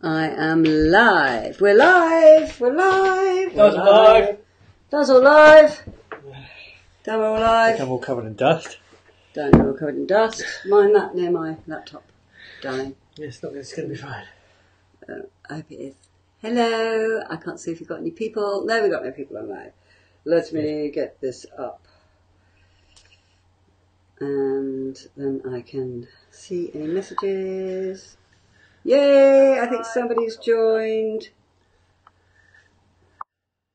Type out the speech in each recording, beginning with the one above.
I am live. We're live. We're live. That's live. That's all live. Damn, we're all live. I'm all covered in dust. Don't know, we're covered in dust. Mind that near my laptop, darling. Yeah, it's going to be fine. I hope it is. Hello. I can't see if we've got any people. No, we've got no people on live. Let me get this up. And then I can see any messages. Yay! I think somebody's joined.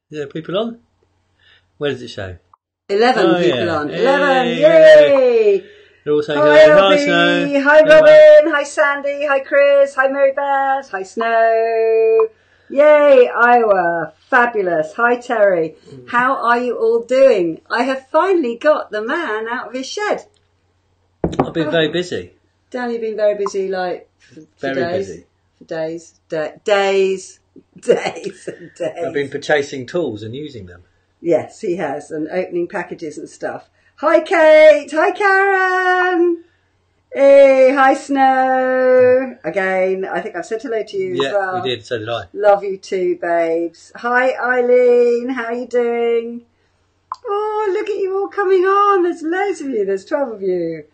Yeah, people on? Where does it show? 11 people on. Yay. 11! Yay! They're all saying Hi, hello. Hi, Elby. Snow. Hi, Robin. Hi, Sandy. Hi, Chris. Hi, Mary Beth. Hi, Snow. Yay, Iowa. Fabulous. Hi, Terry. How are you all doing? I have finally got the man out of his shed. I've been very busy. Dan, you've been very busy, like, for Very days. busy. For days. Days and days. I've been purchasing tools and using them. Yes, he has, and opening packages and stuff. Hi, Kate. Hi, Karen. Hey, hi, Snow. Again, I think I've said hello to you as well. Yeah, you did. So did I. Love you too, babes. Hi, Eileen. How are you doing? Oh, look at you all coming on. There's loads of you. There's 12 of you.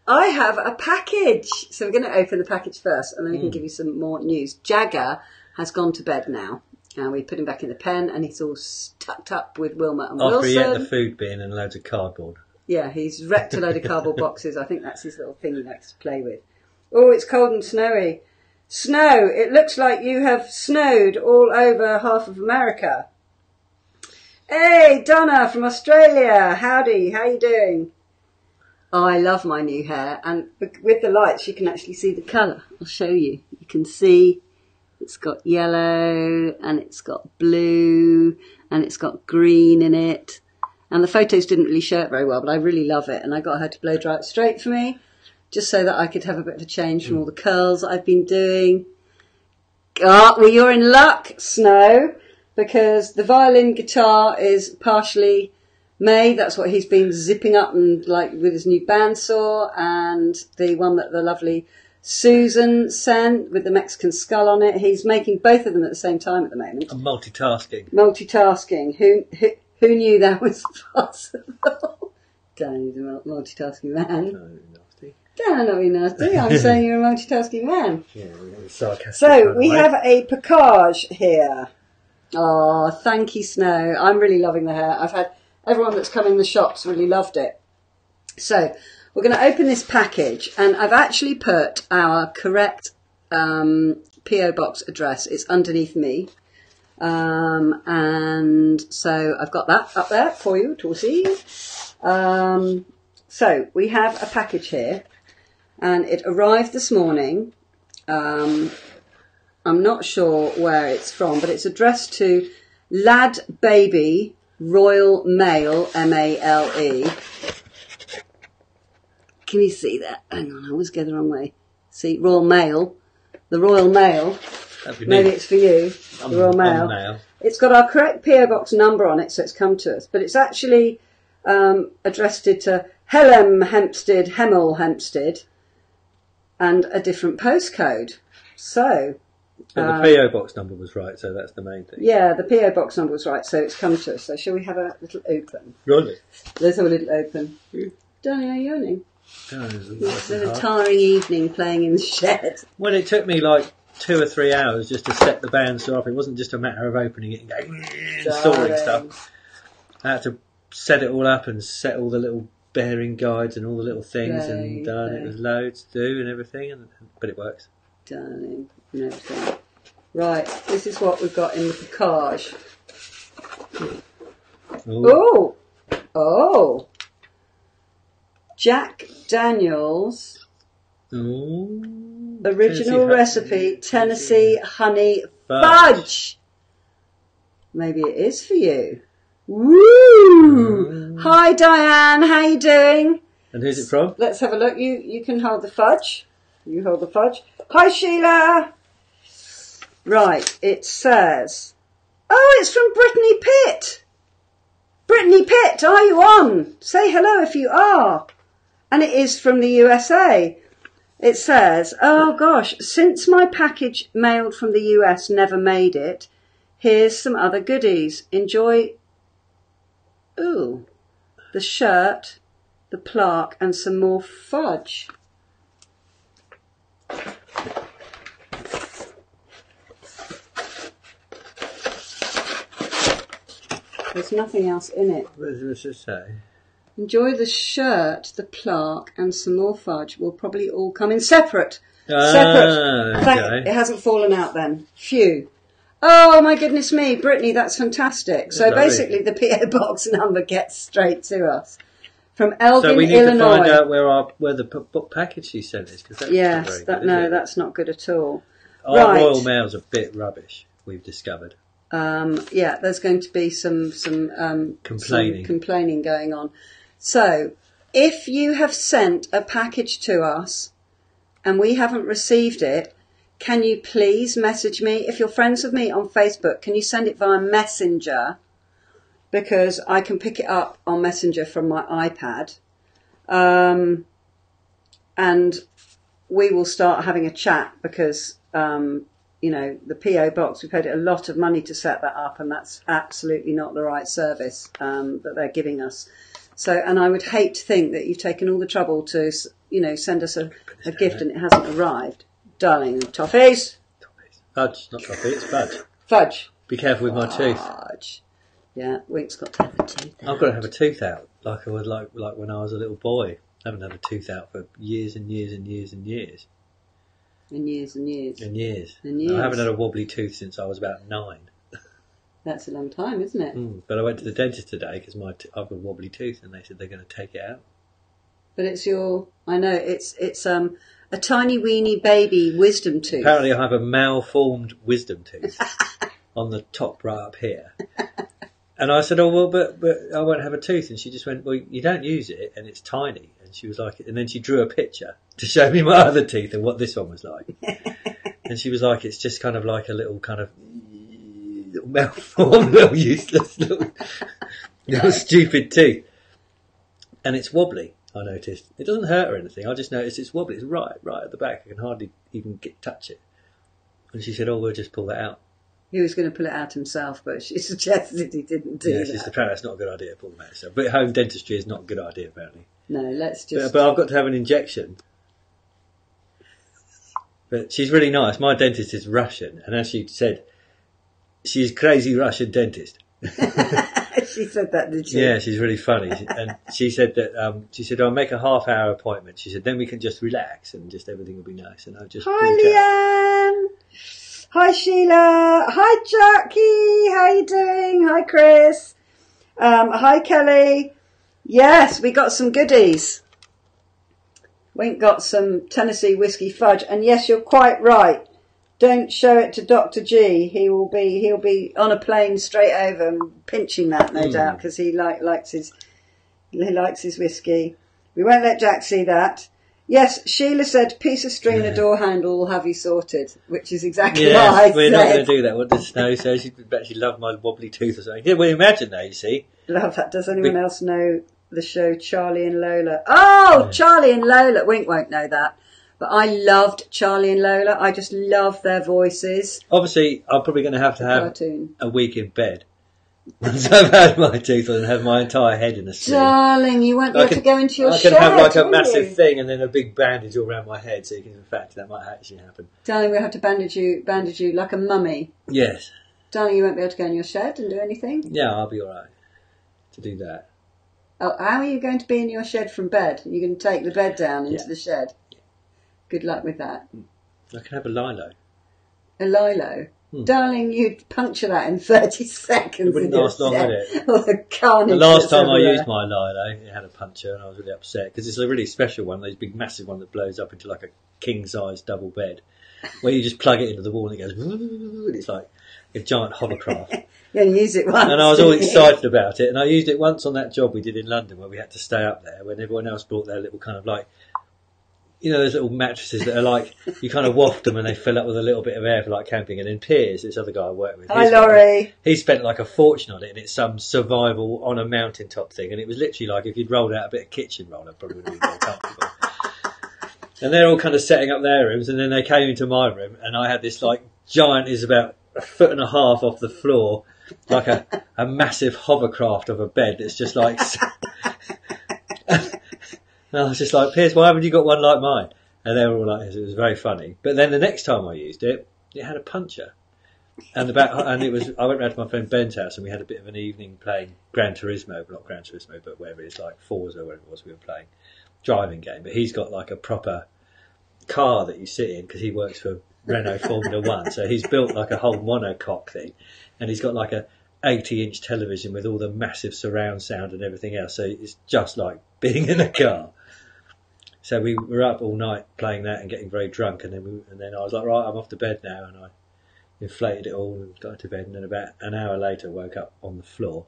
I have a package. So we're going to open the package first, and then we can give you some more news. Jagger has gone to bed now. We put him back in the pen, and he's all tucked up with Wilma and After he ate Wilson. the food bin and loads of cardboard. Yeah, he's wrecked a load of cardboard boxes. I think that's his little thing he likes to play with. Oh, it's cold and snowy. Snow. It looks like you have snowed all over half of America. Hey, Donna from Australia. Howdy. How you doing? Oh, I love my new hair. And with the lights, you can actually see the colour. I'll show you. You can see it's got yellow and it's got blue and it's got green in it. And the photos didn't really show it very well, but I really love it. And I got her to blow dry it straight for me, just so that I could have a bit of a change from all the curls I've been doing. Oh, well, you're in luck, Snow, because the violin guitar is partially made. That's what he's been zipping up and like with his new bandsaw, and the one that the lovely Susan sent with the Mexican skull on it. He's making both of them at the same time at the moment. I'm multitasking. Multitasking. Who knew that was possible? Danny's a multitasking man. No, nasty. Dan, I'm not being nasty. I'm saying you're a multitasking man. Yeah, sarcastic. So we have a package here. Oh, thank you, Snow. I'm really loving the hair. I've had everyone that's come in the shops really loved it. So we're going to open this package, and I've actually put our correct PO box address. It's underneath me. And so I've got that up there for you to see. So we have a package here, and it arrived this morning. I'm not sure where it's from, but it's addressed to Lad Baby Royal Mail, M-A-L-E. Can you see that? Hang on, I always go the wrong way. See, Royal Mail, the Royal Mail. Maybe it's for you, the Royal Mail. It's got our correct PO box number on it, so it's come to us. But it's actually addressed to Hemel Hempstead, and a different postcode. So the PO box number was right, so that's the main thing. Yeah, the PO box number was right, so it's come to us. So shall we have a little open? Really? Let's have a little open. Danny, are you yawning? Oh, It's a tiring evening playing in the shed. Well, it took me like 2 or 3 hours just to set the bandsaw up. It wasn't just a matter of opening it and going installing stuff. I had to set it all up and set all the little bearing guides and all the little things and done. It was loads to do and everything, but it works. Darling, and everything. Right, this is what we've got in the package. Oh! Jack Daniels original recipe Tennessee honey fudge. Maybe it is for you. Woo! Hi Diane, how you doing? And who's it from? Let's have a look. You can hold the fudge. You hold the fudge. Hi Sheila. Right, it says, oh, it's from Brittany Pitt. Brittany Pitt, are you on? Say hello if you are. And it is from the USA. It says, oh gosh, since my package mailed from the US never made it, here's some other goodies. Enjoy, the shirt, the plaque, and some more fudge. There's nothing else in it. What does it say? Enjoy the shirt, the plaque, and some more fudge. Will probably all come in separate. Okay. It hasn't fallen out then. Phew. Oh my goodness me, Brittany, that's fantastic. So basically the PO box number gets straight to us. From Elgin, Illinois. So we need to find out where the package she sent is. Cause yes, that's not good at all. Our Royal Mail's a bit rubbish, we've discovered. There's going to be some complaining going on. So, if you have sent a package to us and we haven't received it, can you please message me? If you're friends with me on Facebook, can you send it via Messenger? Because I can pick it up on Messenger from my iPad. And we will start having a chat because, the PO box, we paid a lot of money to set that up, and that's absolutely not the right service that they're giving us. So, and I would hate to think that you've taken all the trouble to, send us a gift and it hasn't arrived. Darling, toffees. Fudge, not toffee, it's fudge. Fudge. Be careful with my tooth. Fudge. Yeah, Wink's got to have a tooth out. I've got to have a tooth out, like I was like when I was a little boy. I haven't had a tooth out for years and years and years and years. And years and years. And years. And years. I haven't had a wobbly tooth since I was about 9. That's a long time, isn't it? But I went to the dentist today because I've got a wobbly tooth, and they said they're going to take it out. But it's a tiny weeny baby wisdom tooth. Apparently I have a malformed wisdom tooth on the top right up here. And I said, but I won't have a tooth. And she just went, well, you don't use it and it's tiny. And she was like, and then she drew a picture to show me my other teeth and what this one was like. And she was like, it's just kind of like a little kind of little malformed, little useless, little stupid tooth. And it's wobbly, I noticed. It doesn't hurt or anything. I just noticed it's wobbly. It's right at the back. I can hardly even touch it. And she said, we'll just pull that out. He was going to pull it out himself, but she suggested he didn't do that. Yes, apparently that's not a good idea to pull them out yourself. But home dentistry is not a good idea, apparently. No, let's just... But I've got to have an injection. But she's really nice. My dentist is Russian, and as she said, she's a crazy Russian dentist. She said that, did she? Yeah, she's really funny. And she said that, I'll make a half-hour appointment. She said, then we can just relax and just everything will be nice. And I'll just... Hi, Leanne! Hi, Sheila. Hi, Jackie. How you doing? Hi, Chris. Hi, Kelly. Yes, we got some goodies. Wink got some Tennessee whiskey fudge, and yes, you're quite right. Don't show it to Dr. G. He'll be on a plane straight over and pinching that, no doubt, because he likes his whiskey. We won't let Jack see that. Yes, Sheila said, piece of string and a door handle will have you sorted, which is exactly what I said. We're not going to do that. What does Snow say? She bet she loved my wobbly tooth or something. Yeah, well, imagine that, you see. Love that. Does anyone else know the show Charlie and Lola? Oh, yeah. Charlie and Lola. Wink won't know that. But I loved Charlie and Lola. I just love their voices. Obviously, I'm probably going to have a week in bed. Once I've had my tooth and have my entire head in a sling. Darling, you won't be able to go into your shed. I can have like a massive thing and then a big bandage all around my head, so you can, in fact, that might actually happen. Darling, we'll have to bandage you like a mummy. Yes. Darling, you won't be able to go in your shed and do anything? Yeah, I'll be alright to do that. Oh, how are you going to be in your shed from bed? You're going to take the bed down into the shed? Yeah. Good luck with that. I can have a lilo. A lilo? Darling, you'd puncture that in 30 seconds. It wouldn't last long, would it? The last time I used my lilo, it had a puncture and I was really upset because it's a really special one, those big massive one that blows up into like a king-size double bed where you just plug it into the wall and it goes and it's like a giant hovercraft. You only use it once. And I was all excited about it, and I used it once on that job we did in London where we had to stay up there when everyone else brought their little kind of like, those little mattresses that are like, you kind of waft them and they fill up with a little bit of air for like camping. And then Piers, this other guy I work with. Hi, Laurie. He spent like a fortune on it, and it's some survival on a mountaintop thing. And it was literally like if you'd rolled out a bit of kitchen roll, it probably would have been more comfortable. And they're all kind of setting up their rooms, and then they came into my room, and I had this like giant, is about 1.5 feet off the floor, like a massive hovercraft of a bed that's just like... And I was just like, Piers, why haven't you got one like mine? And they were all like, it was very funny. But then the next time I used it, it had a puncher. And I went round to my friend Ben's house, and we had a bit of an evening playing Gran Turismo, not Gran Turismo, but whatever it's like, Forza or whatever it was we were playing, driving game. But he's got like a proper car that you sit in, because he works for Renault Formula One. So he's built like a whole monocoque thing, and he's got like a 80-inch television with all the massive surround sound and everything else. So it's just like being in a car. So we were up all night playing that and getting very drunk, and then I was like, right, I'm off to bed now, and I inflated it all and got to bed, and then about an hour later woke up on the floor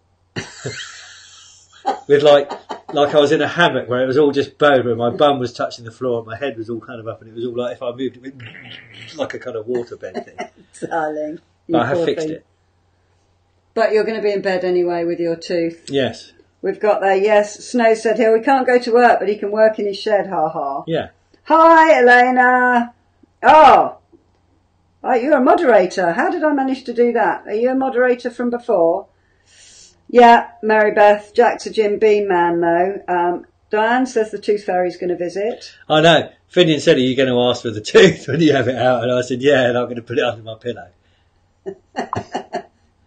with like I was in a hammock where it was all just bone, where my bum was touching the floor and my head was all kind of up, and it was all like if I moved it went like a kind of waterbed thing. Darling, but I have fixed it. But you're going to be in bed anyway with your tooth. Yes. We've got there, yes. Snow said here, we can't go to work, but he can work in his shed, ha ha. Yeah. Hi, Elena. Oh, you're a moderator. How did I manage to do that? Are you a moderator from before? Yeah, Mary Beth. Jack's a Jim Beam man, though. Diane says the tooth fairy's going to visit. I know. Finian said, are you going to ask for the tooth when you have it out? And I said, yeah, and I'm going to put it under my pillow.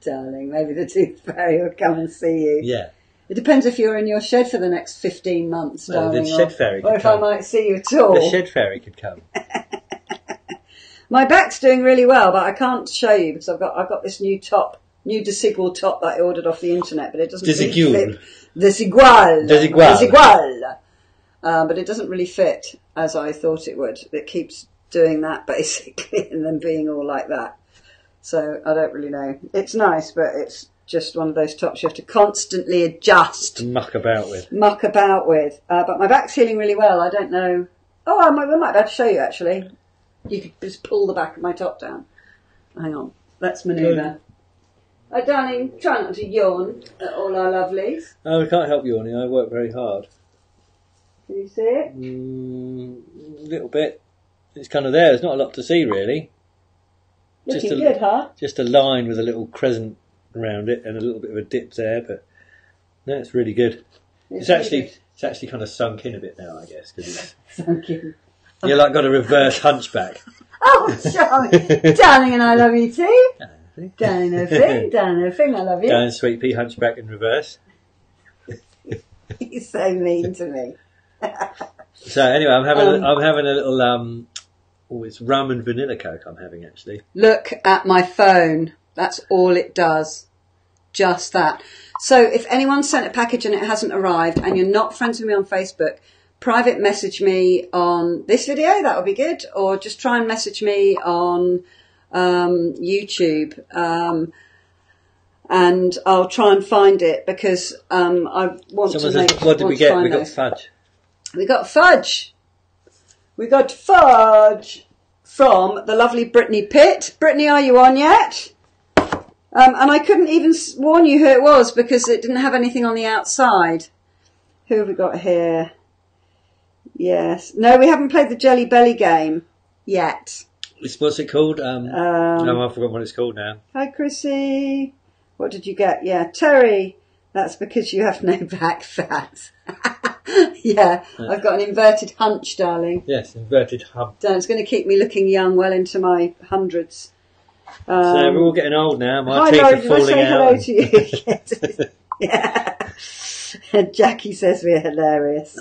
Darling, maybe the tooth fairy will come and see you. Yeah. It depends if you're in your shed for the next 15 months, darling. The shed fairy could or if come. I might see you at all. The shed fairy could come. My back's doing really well, but I can't show you because I've got this new desigual top that I ordered off the internet, but it doesn't really fit. Desigual. But it doesn't really fit as I thought it would. It keeps doing that basically, and then being all like that. So I don't really know. It's nice, but it's just one of those tops you have to constantly adjust. Muck about with. But my back's healing really well. I don't know. Oh, I might be able to show you, actually. You could just pull the back of my top down. Hang on. Let's manoeuvre. Oh, darling, try not to yawn at all our lovelies. Oh, we can't help yawning. I work very hard. Can you see it? A little bit. It's kind of there. There's not a lot to see, really. Looking good, huh? Just a line with a little crescent around it and a little bit of a dip there, but no, it's really good. It's actually kind of sunk in a bit now, I guess, because it's sunk in. You're like got a reverse hunchback. Oh, darling, darling, and I love you too. Darling, no thing, I love you. Darling, sweet pea, hunchback in reverse. You're so mean to me. So anyway, I'm having a little it's rum and vanilla Coke. I'm having actually. Look at my phone. That's all it does. Just that. So if anyone sent a package and it hasn't arrived and you're not friends with me on Facebook, private message me on this video, that would be good, or just try and message me on YouTube, and I'll try and find it because I want to make. What did we get? We got fudge. We got fudge. We got fudge from the lovely Brittany Pitt. Brittany, are you on yet? And I couldn't even warn you who it was because it didn't have anything on the outside. Who have we got here? Yes. No, we haven't played the Jelly Belly game yet. What's it called? No, I've forgotten what it's called now. Hi, Chrissy. What did you get? Yeah, Terry. That's because you have no back fat. Yeah, I've got an inverted hunch, darling. Yes, inverted hump. So it's going to keep me looking young well into my hundreds. So we're all getting old now. My hi, teeth Laurie, are falling out. Did I say hello to you? Yeah. Jackie says we're hilarious.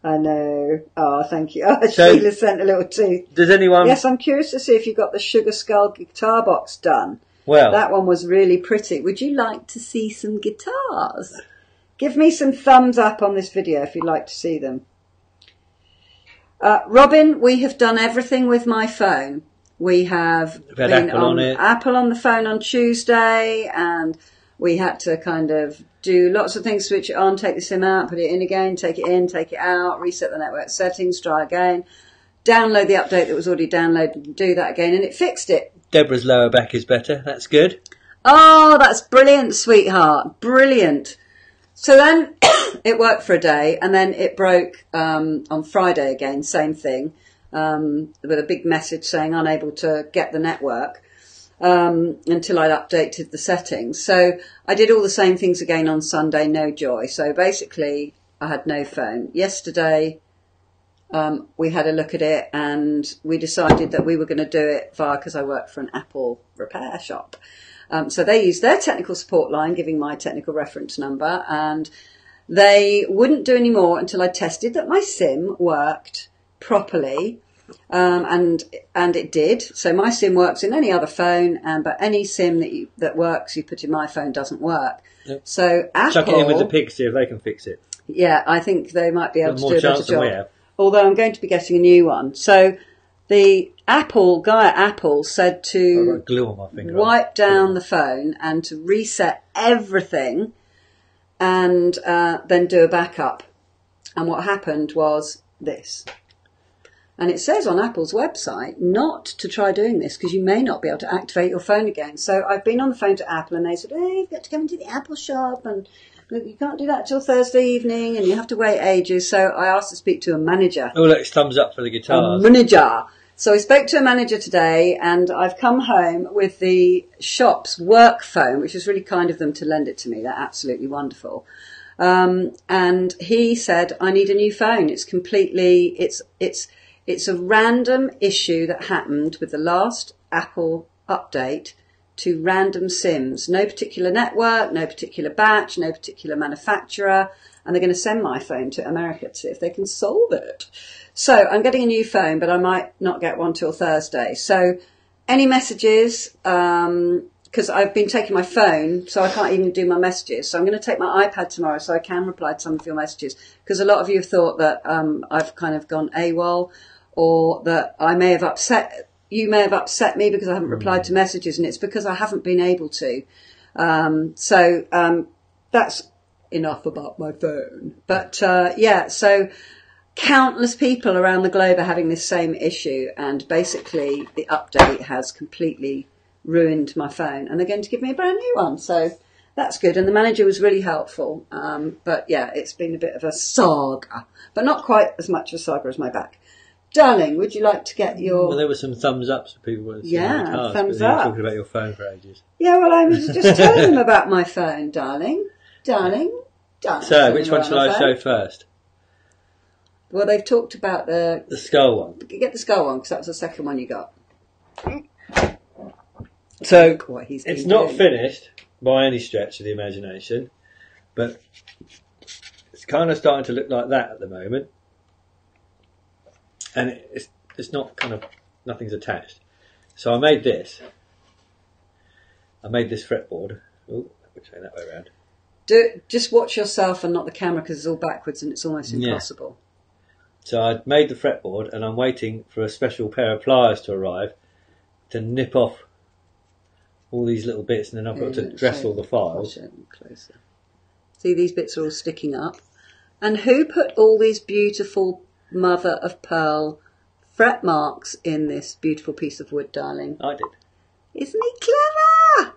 I know. Oh, thank you. Oh, Sheila sent a little tooth. Does anyone... Yes, I'm curious to see if you got the Sugar Skull guitar box done. Well... That one was really pretty. Would you like to see some guitars? Give me some thumbs up on this video if you'd like to see them. Robin, we have done everything with my phone. We have been Apple on it. Apple on the phone on Tuesday, and we had to kind of do lots of things, switch it on, take the SIM out, put it in again, take it in, take it out, reset the network settings, try again, download the update that was already downloaded, do that again, and it fixed it. Deborah's lower back is better. That's good. Oh, that's brilliant, sweetheart. Brilliant. So then it worked for a day, and then it broke on Friday again, same thing. with a big message saying unable to get the network until I'd updated the settings. So I did all the same things again on Sunday, no joy. So basically I had no phone. Yesterday we had a look at it and we decided that we were going to do it because I work for an Apple repair shop. So they used their technical support line, giving my technical reference number, and they wouldn't do any more until I tested that my SIM worked properly, and it did. So my SIM works in any other phone, but any SIM that works you put in my phone doesn't work. Yep. So Apple, chuck it in with the pigs, see if they can fix it. Yeah, I think they might be able to do a better job. Although I'm going to be getting a new one. So the guy at Apple said to wipe down the phone and to reset everything and then do a backup. And what happened was this. And it says on Apple's website not to try doing this because you may not be able to activate your phone again. So I've been on the phone to Apple and they said, hey, you've got to come into the Apple shop and you can't do that till Thursday evening and you have to wait ages. So I asked to speak to a manager. Oh, look, it's thumbs up for the guitars. A manager. So I spoke to a manager today and I've come home with the shop's work phone, which is really kind of them to lend it to me. They're absolutely wonderful. And he said, I need a new phone. It's completely, it's a random issue that happened with the last Apple update to random SIMs. No particular network, no particular batch, no particular manufacturer. And they're going to send my phone to America to see if they can solve it. So I'm getting a new phone, but I might not get one till Thursday. So any messages, because I've been taking my phone, so I can't even do my messages. So I'm going to take my iPad tomorrow so I can reply to some of your messages. Because a lot of you have thought that I've kind of gone AWOL, or that you may have upset me because I haven't replied to messages, and it's because I haven't been able to. So that's enough about my phone. But so countless people around the globe are having this same issue, and basically the update has completely ruined my phone, and they're going to give me a brand new one. So that's good. And the manager was really helpful. But yeah, it's been a bit of a saga, but not quite as much of a saga as my back. Darling, would you like to get your... Well, there were some thumbs ups for people. Thumbs up. You were talking about your phone for ages. Yeah, well, I was just telling them about my phone, darling. So, which one shall I show first? Well, they've talked about the skull one. Get the skull one, because that was the second one you got. So, it's not finished by any stretch of the imagination, but it's kind of starting to look like that at the moment. And it's not nothing's attached. So I made this. fretboard. Oh, we're going that way around. Just watch yourself and not the camera, because it's all backwards and it's almost impossible. Yeah. So I made the fretboard and I'm waiting for a special pair of pliers to arrive to nip off all these little bits, and then I've got to dress all the files. Closer. See, these bits are all sticking up. And who put all these beautiful mother of pearl fret marks in this beautiful piece of wood, darling? I did. Isn't he clever?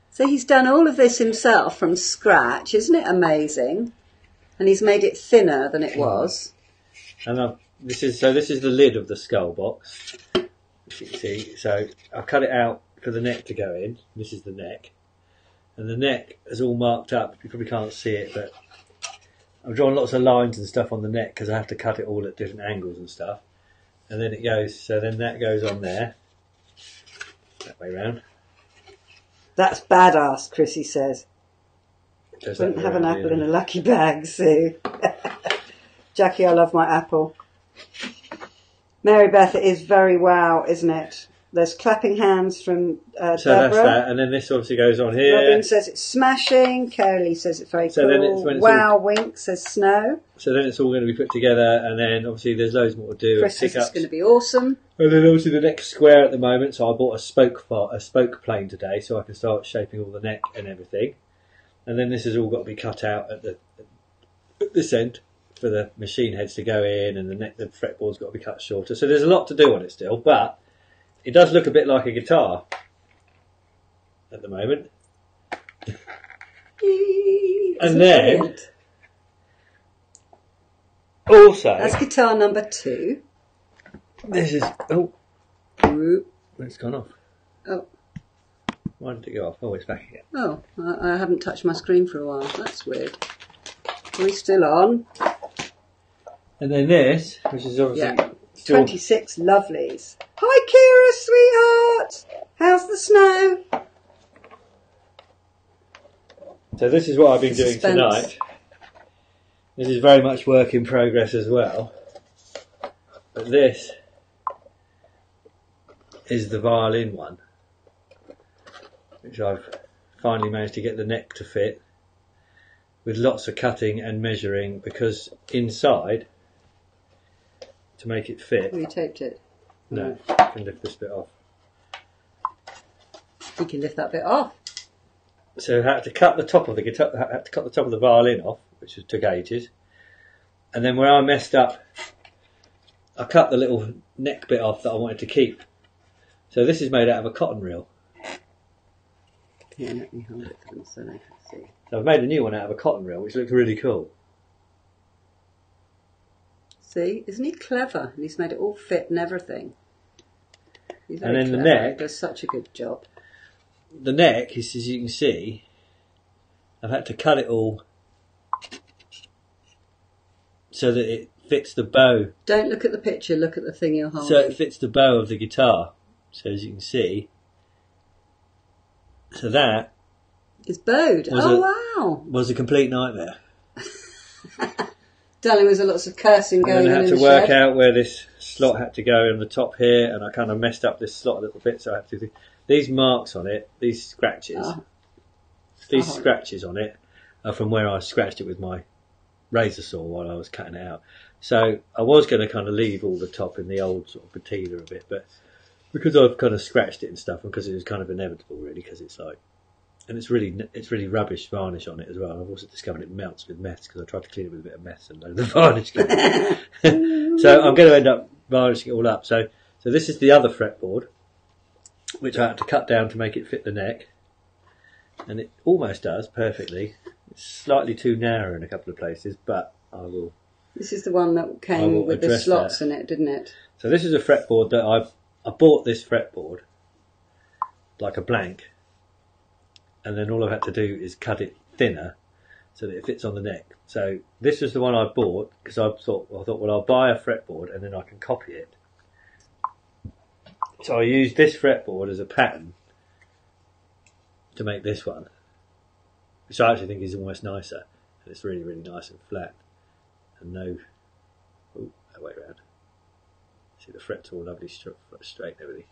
So he's done all of this himself from scratch. Isn't it amazing? And he's made it thinner than it was. And this is the lid of the skull box. You can see. So I've cut it out for the neck to go in. This is the neck, and the neck is all marked up. You probably can't see it, but I've drawn lots of lines and stuff on the neck because I have to cut it all at different angles and stuff. And then it goes. So then that goes on there, that way round. That's badass, Chrissy says. Wouldn't have an apple in a lucky bag, Sue. Jackie, I love my apple. Mary Beth, it is very wow, isn't it? There's clapping hands from Deborah. So that's that, and then this obviously goes on here. Robin says it's smashing. Curly says it's very cool. Then it's wow, Wink says snow. So then it's all going to be put together, and then obviously there's loads more to do. Chris says it's going to be awesome. And then obviously the neck's square at the moment, so I bought a spoke plane today, so I can start shaping all the neck and everything. And then this has all got to be cut out at this end for the machine heads to go in, and the fretboard's got to be cut shorter. So there's a lot to do on it still, but it does look a bit like a guitar at the moment. And then brilliant. Also, that's guitar number 2. This is... Oh, Ooh. it's gone off. Oh. Why did it go off? Oh, it's back again. Oh, I haven't touched my screen for a while. That's weird. Are we still on? And then this, which is obviously... Still... 26 lovelies. Hi, Kira, sweetheart. How's the snow? So this is what I've been doing tonight. This is very much work in progress as well. But this is the violin one, which I've finally managed to get the neck to fit with lots of cutting and measuring, because inside, to make it fit... Have you taped it? No, I can lift this bit off. You can lift that bit off. So I had to cut the top of the guitar, I had to cut the top of the violin off, which took ages. And then where I messed up, I cut the little neck bit off that I wanted to keep. So this is made out of a cotton reel. Yeah, let me hold it for them so they can see. So I've made a new one out of a cotton reel, which looks really cool. See, isn't he clever? And he's made it all fit and everything. He's And very then the clever. neck. He does such a good job. The neck, is, as you can see, I've had to cut it all so that it fits the bow. Don't look at the picture, look at the thing you're holding. So it fits the bow of the guitar. So as you can see, so that it's bowed. Wow! Was a complete nightmare. Darling, was there lots of cursing going on in the And I had to work out where this slot had to go in the top here, and I kind of messed up this slot a little bit, so I had to do these marks on it, these scratches. Scratches on it are from where I scratched it with my razor saw while I was cutting it out. So I was going to kind of leave all the top in the old sort of patina a bit, but because I've kind of scratched it and stuff, and because it was kind of inevitable really, because it's like, and it's really rubbish varnish on it as well. And I've also discovered it melts with mess, because I tried to clean it with a bit of mess and load of varnish. So I'm going to end up varnishing it all up. So this is the other fretboard, which I had to cut down to make it fit the neck, and it almost does perfectly. It's slightly too narrow in a couple of places, but I will. This is the one that came with the slots in it, didn't it? So this is a fretboard that I bought this fretboard like a blank, and then all I've had to do is cut it thinner so that it fits on the neck. So this is the one I bought because I thought, well, I'll buy a fretboard and then I can copy it. So I used this fretboard as a pattern to make this one, which I actually think is almost nicer. And it's really, really nice and flat, and no way around. See, the frets are all lovely straight and everything.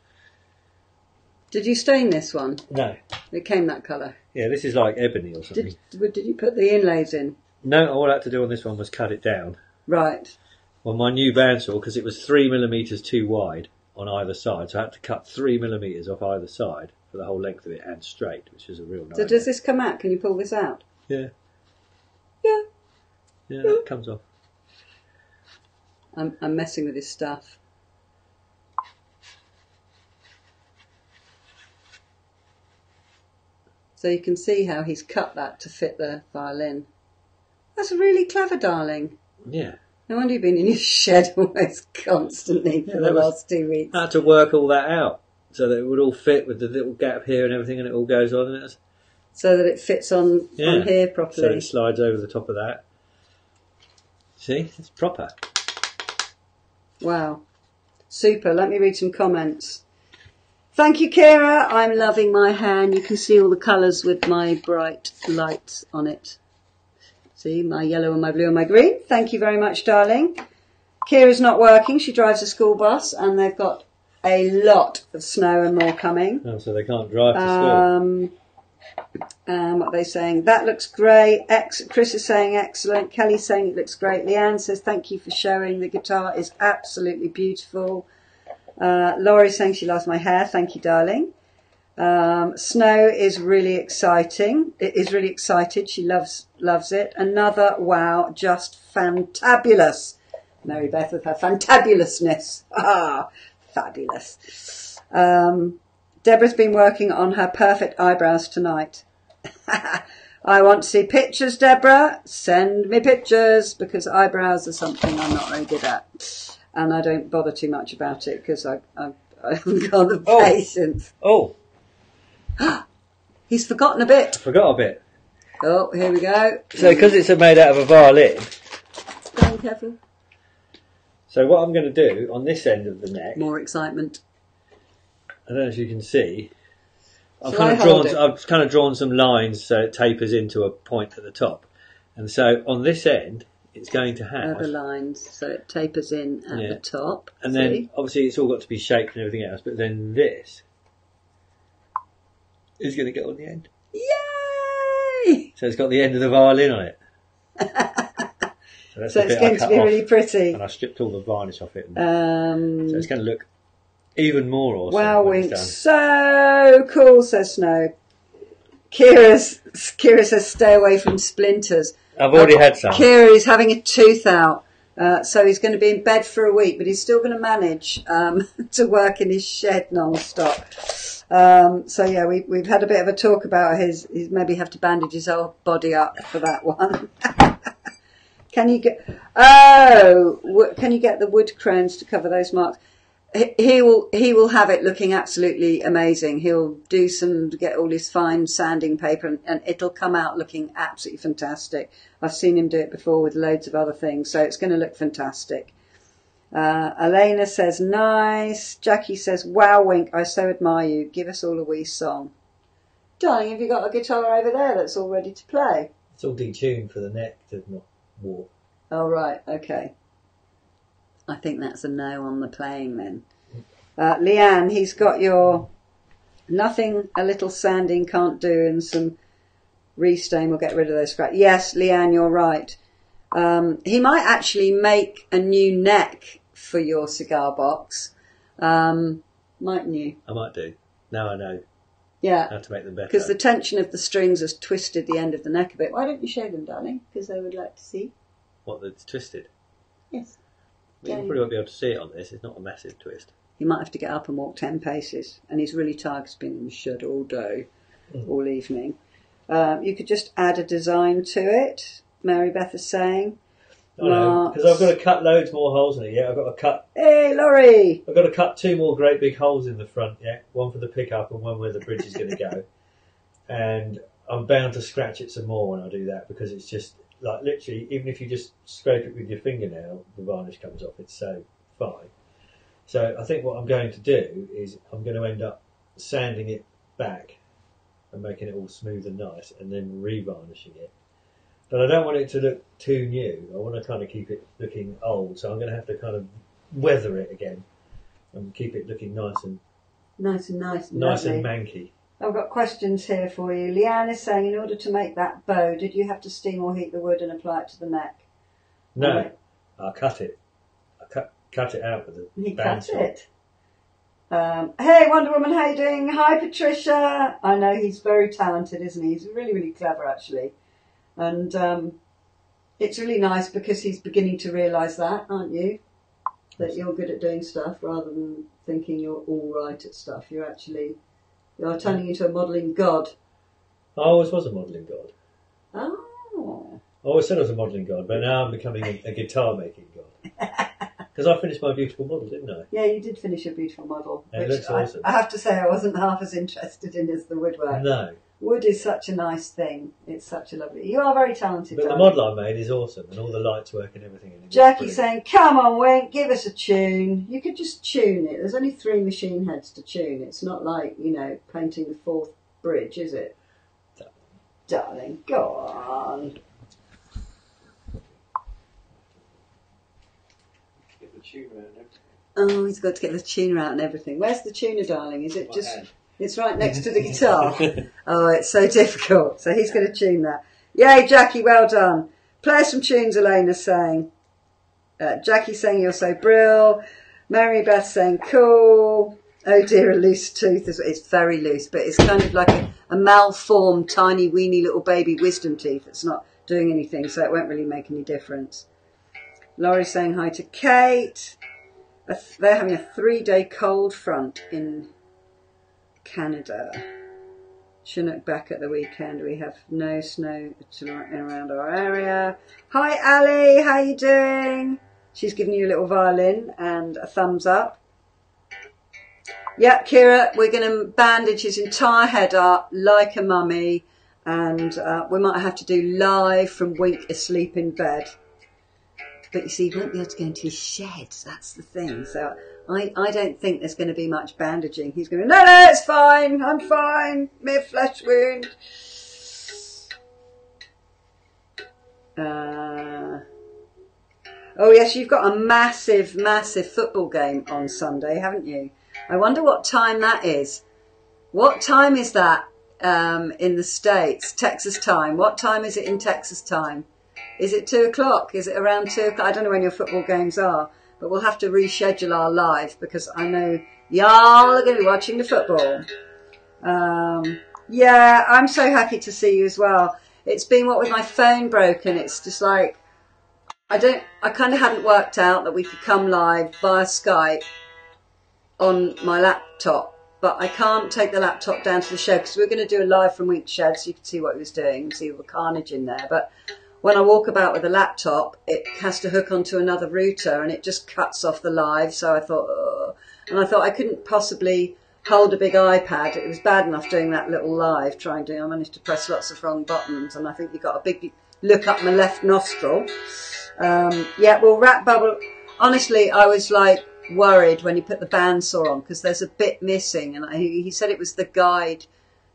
Did you stain this one? No. It came that colour? Yeah, this is like ebony or something. Did you put the inlays in? No, all I had to do on this one was cut it down. Right. On my new bandsaw, because it was 3mm too wide on either side, so I had to cut 3mm off either side for the whole length of it and straight, which was a real nightmare. So does this come out? Can you pull this out? Yeah. Yeah. Yeah, it comes off. I'm messing with his stuff. So you can see how he's cut that to fit the violin. That's really clever, darling. Yeah. No wonder you've been in your shed almost constantly for the last 2 weeks. I had to work all that out so that it would all fit with the little gap here and everything, and it all goes on. And so that it fits on here properly. So it slides over the top of that. See? It's proper. Wow. Super. Let me read some comments. Thank you, Kira. I'm loving my hand. You can see all the colours with my bright lights on it. See, my yellow and my blue and my green. Thank you very much, darling. Kira's not working. She drives a school bus, and they've got a lot of snow and more coming. Oh, so they can't drive to school. What are they saying? That looks great. Chris is saying excellent. Kelly's saying it looks great. Leanne says thank you for showing. The guitar is absolutely beautiful. Laurie's saying she loves my hair. Thank you, darling. Snow is really exciting. It is really excited. She loves it. Another wow, just fantabulous. Mary Beth with her fantabulousness. Ah, fabulous. Deborah's been working on her perfect eyebrows tonight. I want to see pictures, Deborah. Send me pictures, because eyebrows are something I'm not very good at. and I don't bother too much about it because I haven't got the patience. Oh. He's forgotten a bit. I forgot a bit. Oh, here we go. So because it's made out of a violin. Be careful. So what I'm going to do on this end of the neck. More excitement. I don't know if you can see. I've Shall kind of drawn some lines so it tapers into a point at the top. And so on this end, it's going to have... Other lines, so it tapers in at the top. And then, obviously, it's all got to be shaped and everything else, but then this is going to go on the end. Yay! So it's got the end of the violin on it. So it's going to be really pretty. And I stripped all the varnish off it. So it's going to look even more awesome. Wow, Wink. So cool, says Snow. Kira says stay away from splinters. I've already had some. Kira is having a tooth out, so he's going to be in bed for a week, but he's still going to manage to work in his shed non-stop. So yeah, we've had a bit of a talk about he's maybe have to bandage his whole body up for that one. Can you get the wood crones to cover those marks? He will have it looking absolutely amazing. He'll get all his fine sanding paper and it'll come out looking absolutely fantastic. I've seen him do it before with loads of other things, so it's going to look fantastic. Elena says nice. Jackie says wow, Wink, I so admire you. Give us all a wee song. Darling, have you got a guitar over there that's all ready to play? It's all detuned for the neck to not walk. Oh right, okay. I think that's a no on the playing then. Leanne, he's got your nothing a little sanding can't do and some restain will get rid of those scratches. Yes, Leanne, you're right. He might actually make a new neck for your cigar box. Mightn't you? I might do. Now I know. Yeah. How to make them better. Because the tension of the strings has twisted the end of the neck a bit. Why don't you show them, darling? Because they would like to see. What, that's twisted? Yes. You probably won't be able to see it on this. It's not a massive twist. He might have to get up and walk 10 paces. And he's really tired. He's been in the shed all day, all evening. You could just add a design to it, Mary Beth is saying. I know, because I've got to cut loads more holes in it yet. I've got to cut... Hey, Laurie! I've got to cut 2 more great big holes in the front yet. One for the pickup and one where the bridge is going to go. And I'm bound to scratch it some more when I do that because it's just... Like, literally, even if you just scrape it with your fingernail, the varnish comes off. It's so fine. So I think what I'm going to do is I'm going to end up sanding it back and making it all smooth and nice and then re-varnishing it. But I don't want it to look too new. I want to kind of keep it looking old. So I'm going to have to kind of weather it again and keep it looking nice and manky. I've got questions here for you. Leanne is saying, in order to make that bow, did you have to steam or heat the wood and apply it to the neck? No, I cut it. I cut it out with a bandsaw. Cut it. Hey, Wonder Woman, how you doing? Hi, Patricia. I know he's very talented, isn't he? He's really, really clever, actually. And it's really nice because he's beginning to realise that, aren't you? That you're good at doing stuff rather than thinking you're all right at stuff. You're turning into a modelling god. I always was a modelling god. Oh. I always said I was a modelling god, but now I'm becoming a guitar making god. Because I finished my beautiful model, didn't I? Yeah, you did finish a beautiful model. It looks awesome. I have to say I wasn't half as interested in as the woodwork. No. Wood is such a nice thing. It's such a lovely... You are very talented, but darling. the model I made is awesome, and all the lights work and everything. And Jackie's saying, come on, Wink, give us a tune. You could just tune it. There's only 3 machine heads to tune. It's not like, painting the 4th bridge, is it? Darling, go on. Get the tuner out and everything. Oh, he's got to get the tuner out and everything. Where's the tuner, darling? Is it just... It's right next to the guitar. Oh, it's so difficult. So he's going to tune that. Yay, Jackie, well done. Play some tunes, Elena's saying. Jackie saying you're so brill. Mary Beth saying cool. Oh dear, a loose tooth. It's very loose, but it's kind of like a malformed, tiny, weeny little baby wisdom teeth. It's not doing anything, so it won't really make any difference. Laurie's saying hi to Kate. They're having a 3-day cold front in Canada. Chinook back at the weekend. We have no snow around our area. Hi Ali, how you doing? She's giving you a little violin and a thumbs up. Yeah, Kira, we're going to bandage his entire head up like a mummy, and we might have to do live from Wink asleep in bed. But you see, he won't be able to go into his shed. That's the thing. So I don't think there's going to be much bandaging. He's going to, no, it's fine. I'm fine. Mere flesh wound. Oh, yes, you've got a massive, massive football game on Sunday, haven't you? I wonder what time that is. What time is that in the States? Texas time. What time is it in Texas time? Is it 2 o'clock? Is it around 2 o'clock? I don't know when your football games are, but we'll have to reschedule our live because I know y'all are going to be watching the football. Yeah, I'm so happy to see you as well. It's been what with my phone broken. It's just like, I kind of hadn't worked out that we could come live via Skype on my laptop, but I can't take the laptop down to the shed because we're going to do a live from Wink's shed so you can see what he was doing, see all the carnage in there. But when I walk about with a laptop, it has to hook onto another router and it just cuts off the live. So I thought, oh. And I thought I couldn't possibly hold a big iPad. It was bad enough doing that little live, I managed to press lots of wrong buttons, and I think you got a big look up my left nostril. Yeah, well, Rat Bubble, honestly, I was like worried when he put the bandsaw on because there's a bit missing, and he said it was the guide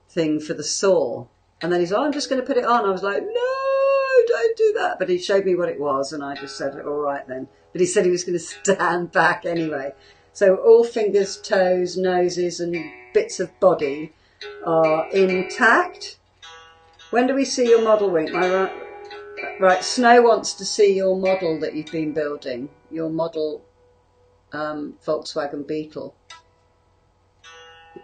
thing for the saw. And then he's like, oh, I'm just going to put it on. I was like, no, don't do that. But he showed me what it was, and I just said, all right then. But he said he was going to stand back anyway. So all fingers, toes, noses, and bits of body are intact. When do we see your model, Wink? Right, Snow wants to see your model that you've been building. Your model Volkswagen Beetle.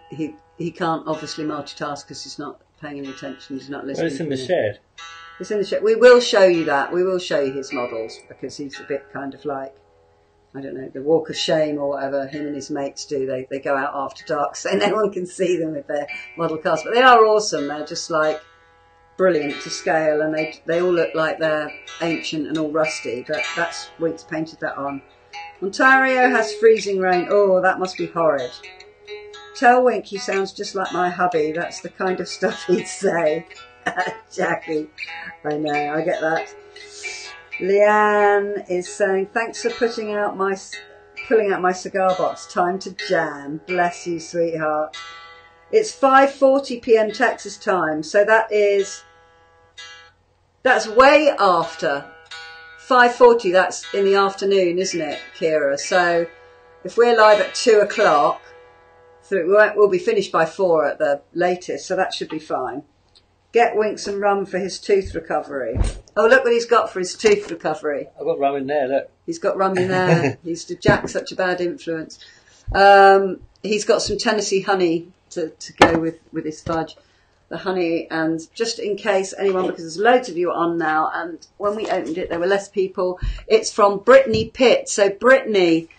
He can't obviously multitask because he's not paying any attention. He's not listening. Well, it's in the shed. It's in the shed. We will show you that. We will show you his models because he's a bit kind of like, I don't know, the walk of shame or whatever him and his mates do. They go out after dark so no one can see them with their model cars. But they are awesome. They're just like brilliant to scale, and they all look like they're ancient and all rusty. But that's Wink's painted that on. Ontario has freezing rain. Oh, that must be horrid. Tell Wink he sounds just like my hubby. That's the kind of stuff he'd say. Jackie. I know, I get that. Leanne is saying, thanks for pulling out my cigar box. Time to jam. Bless you, sweetheart. It's 5:40 p.m. Texas time, so that's way after 5:40. That's in the afternoon, isn't it, Kira? So if we're live at 2 o'clock, we'll be finished by 4 at the latest, so that should be fine. Get Wink some rum for his tooth recovery. Oh, look what he's got for his tooth recovery. I've got rum in there, look. He's got rum in there. He's to Jack such a bad influence. He's got some Tennessee honey to go with his fudge. The honey, and just in case anyone, because there's loads of you on now, and when we opened it there were less people. It's from Brittany Pitt. So Brittany,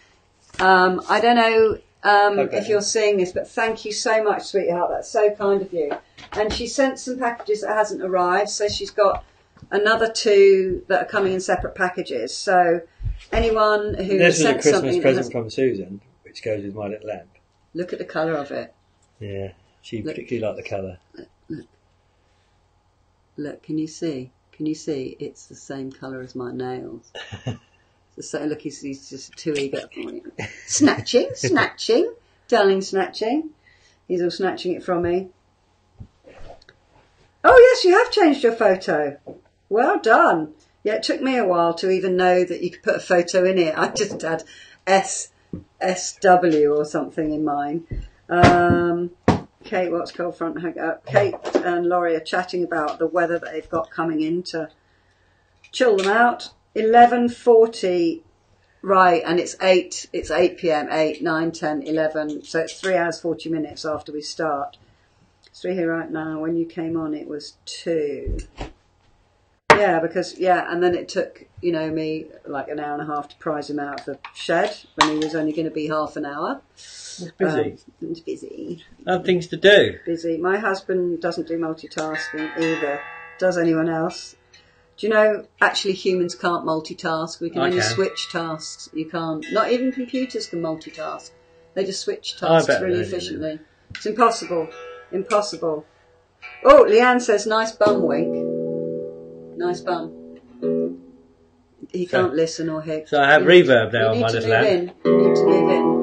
I don't know if you're seeing this, but thank you so much, sweetheart. That's so kind of you. And she sent some packages that hasn't arrived, so she's got another 2 that are coming in separate packages. So anyone who This was a sent something, Christmas present from Susan, which goes with my little lamp. Look at the colour of it. Yeah, she particularly liked the colour. Look, can you see? Can you see? It's the same colour as my nails. So look, he's just too eager for me. Snatching, snatching, darling, snatching. He's all snatching it from me. Oh yes, you have changed your photo. Well done. Yeah, it took me a while to even know that you could put a photo in it. I just had SW or something in mine. Kate, what's cold front? Kate and Laurie are chatting about the weather that they've got coming in to chill them out. 11:40, right, and it's 8 p.m, 8, 9, 10, 11, so it's 3 hours, 40 minutes after we start. It's 3 here right now. When you came on, it was 2. Yeah, because, and then it took, me like an hour and a half to prize him out of the shed when he was only going to be half an hour. It's busy. It's busy. I have things to do. Busy. My husband doesn't do multitasking either. Does anyone else? Do you know, actually humans can't multitask. We can only switch tasks. You can't. Not even computers can multitask. They just switch tasks really efficiently. It's impossible. Impossible. Oh, Leanne says, nice bum, Wink. Nice bum. He can't listen or hear. So I have reverb now on my little lamp. You need to move in.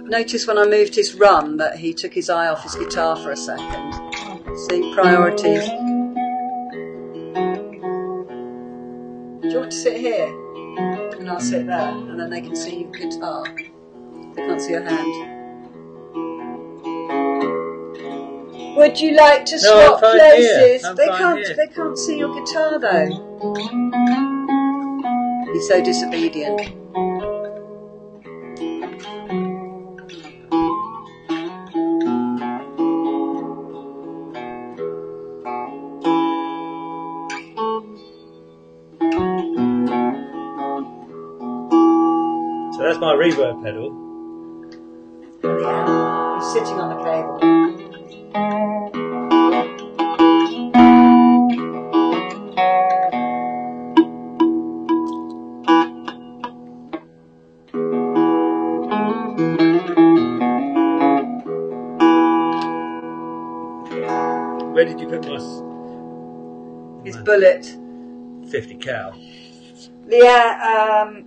Notice when I moved his run that he took his eye off his guitar for a second. See, priorities. Do you want to sit here? And I'll sit there, and then they can see your guitar. They can't see your hand. Would you like to swap places? They can't see your guitar though. He's so disobedient. So that's my reverb pedal. Yeah, he's sitting on the cable. Where did you put my... His bullet. 50 cal. Yeah,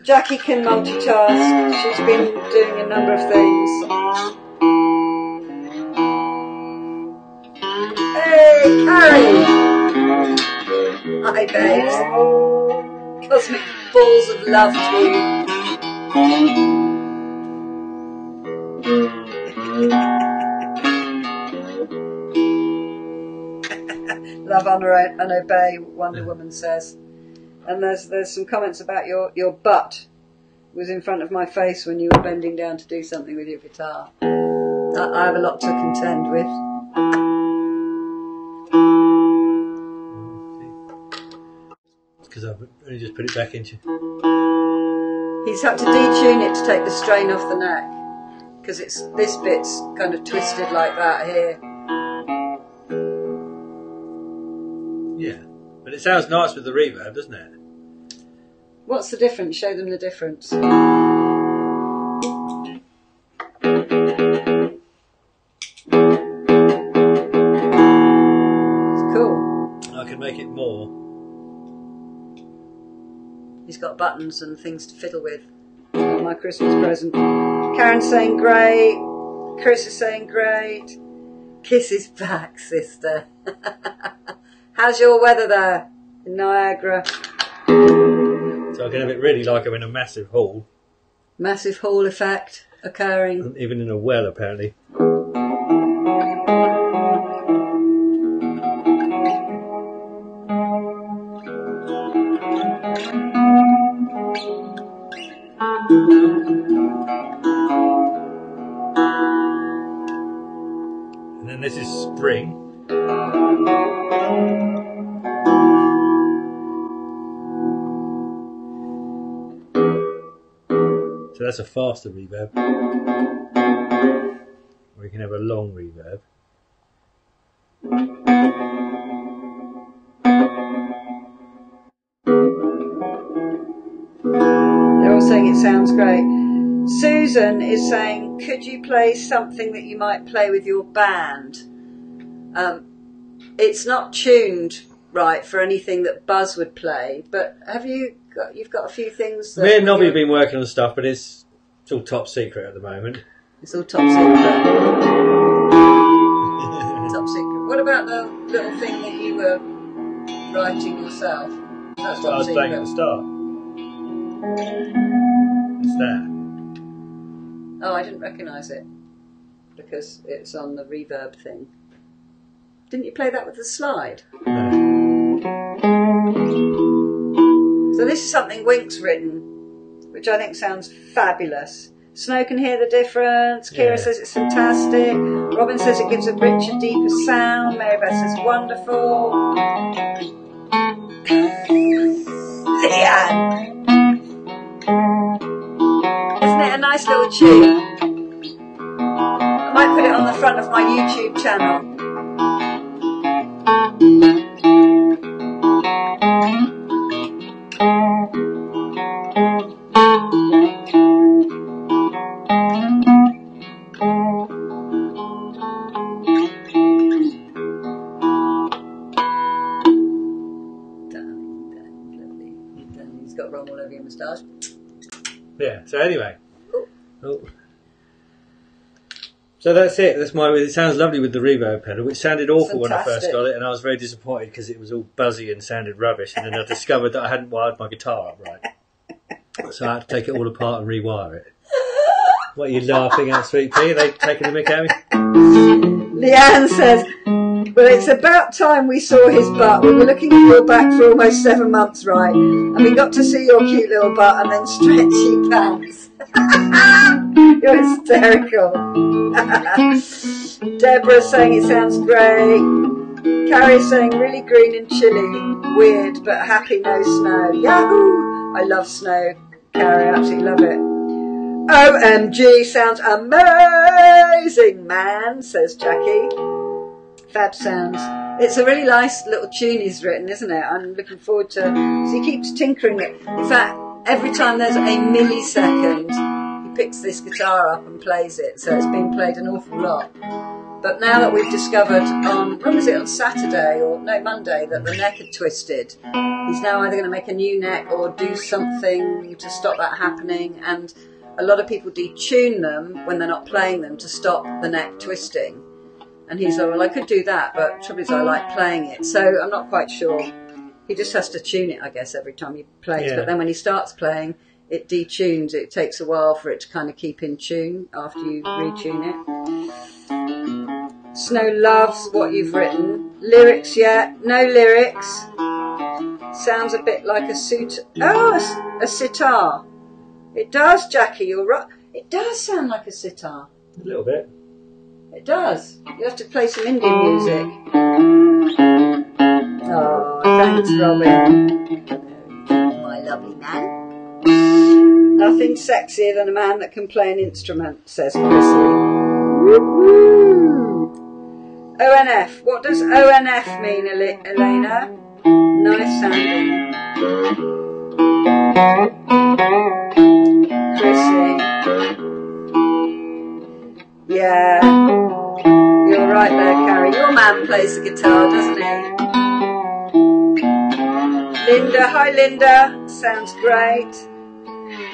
Jackie can multitask. She's been doing a number of things. Hey, Carrie! Hi, babes. Cosmic balls of love to you. Love, honour and obey, Wonder Woman says. And there's some comments about your butt was in front of my face when you were bending down to do something with your guitar. I have a lot to contend with. Because I've only just put it back into... He's had to detune it to take the strain off the neck. Because this bit's kind of twisted like that here. Yeah, but it sounds nice with the reverb, doesn't it? What's the difference? Show them the difference. It's cool. I can make it more. He's got buttons and things to fiddle with. Oh, my Christmas present. Karen's saying great. Chris is saying great. Kisses back, sister. How's your weather there in Niagara? So I can have it really like I'm in a massive hall. Massive hall effect occurring. And even in a well, apparently. And then this is spring. So that's a faster reverb. Or you can have a long reverb. They're all saying it sounds great. Susan is saying, could you play something that you might play with your band? It's not tuned right for anything that Buzz would play, but you've got a few things that... Me and Nobby have been working on stuff, but it's all top secret at the moment. It's all top secret. Top secret. What about the little thing that you were writing yourself? That's what I was playing at the start. It's that. Oh, I didn't recognise it because it's on the reverb thing. Didn't you play that with the slide? No. So this is something Wink's written, which I think sounds fabulous. Snow can hear the difference. Kira says it's fantastic. Robin says it gives a richer, deeper sound. Mary Beth says wonderful. Leanne! Isn't it a nice little tune? I might put it on the front of my YouTube channel. Yeah, so anyway. Oh. So that's it. It sounds lovely with the reverb pedal, which sounded awful when I first got it, and I was very disappointed because it was all buzzy and sounded rubbish, and then I discovered that I hadn't wired my guitar up right. So I had to take it all apart and rewire it. What are you laughing at, Sweet Pea? Are they taking the mick at me? Leanne says, well, it's about time we saw his butt. We were looking at your back for almost 7 months, right? And we got to see your cute little butt and then stretchy pants. You're hysterical. Deborah's saying it sounds great. Carrie's saying really green and chilly. Weird, but happy, no snow. Yahoo! I love snow, Carrie. I absolutely love it. OMG, sounds amazing, man, says Jackie. Fab sounds. It's a really nice little tune he's written, isn't it? I'm looking forward to... So he keeps tinkering it. In fact, every time there's a millisecond, he picks this guitar up and plays it. So it's been played an awful lot. But now that we've discovered when was it, on Saturday, or no, Monday, that the neck had twisted, he's now either going to make a new neck or do something to stop that happening. And a lot of people detune them when they're not playing them to stop the neck twisting. And he's like, well, I could do that, but the trouble is I like playing it. So I'm not quite sure. He just has to tune it, I guess, every time he plays. Yeah. But then when he starts playing, it detunes. It takes a while for it to kind of keep in tune after you retune it. Snow loves what you've written. Lyrics yet? No lyrics. Sounds a bit like a a sitar. It does, Jackie, you're right. It does sound like a sitar. A little bit. It does. You have to play some Indian music. Oh, thanks, Robin. My lovely man. Nothing sexier than a man that can play an instrument, says Chrissy. Woo-hoo. ONF. What does ONF mean, Elena? Nice sounding. Chrissy. Yeah. You're right there, Carrie. Your man plays the guitar, doesn't he? Linda. Hi, Linda. Sounds great.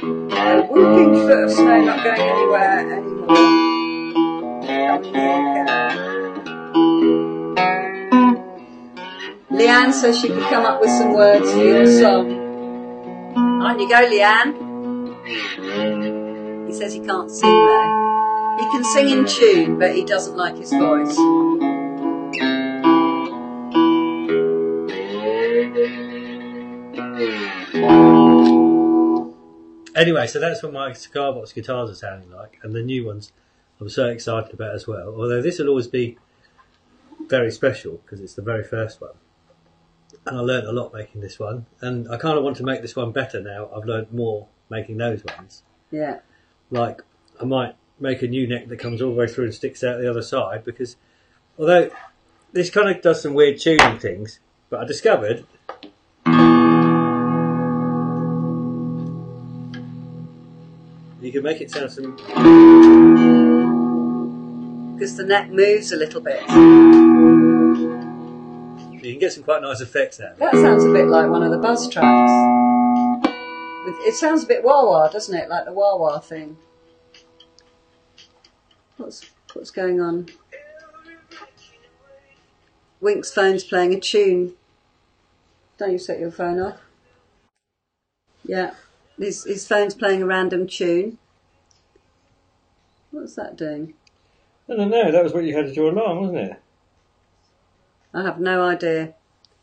A whooping foot of snow not going anywhere anymore. Come here, Carrie. Leanne says she could come up with some words for your song. On you go, Leanne. He says he can't sing though. He can sing in tune, but he doesn't like his voice. Anyway, so that's what my cigar box guitars are sounding like, and the new ones I'm so excited about as well. Although this will always be very special because it's the very first one. And I learnt a lot making this one, and I kind of want to make this one better now. I've learnt more making those ones. Yeah. Like, I might make a new neck that comes all the way through and sticks out the other side, because although this kind of does some weird tuning things, but I discovered you can make it sound some... Because the neck moves a little bit. You can get some quite nice effects out of it. That sounds a bit like one of the buzz tracks. It sounds a bit wah-wah, doesn't it? Like the wah-wah thing. What's going on? Wink's phone's playing a tune. Don't you set your phone off? Yeah. His phone's playing a random tune. What's that doing? I don't know. That was what you had as your alarm, wasn't it? I have no idea.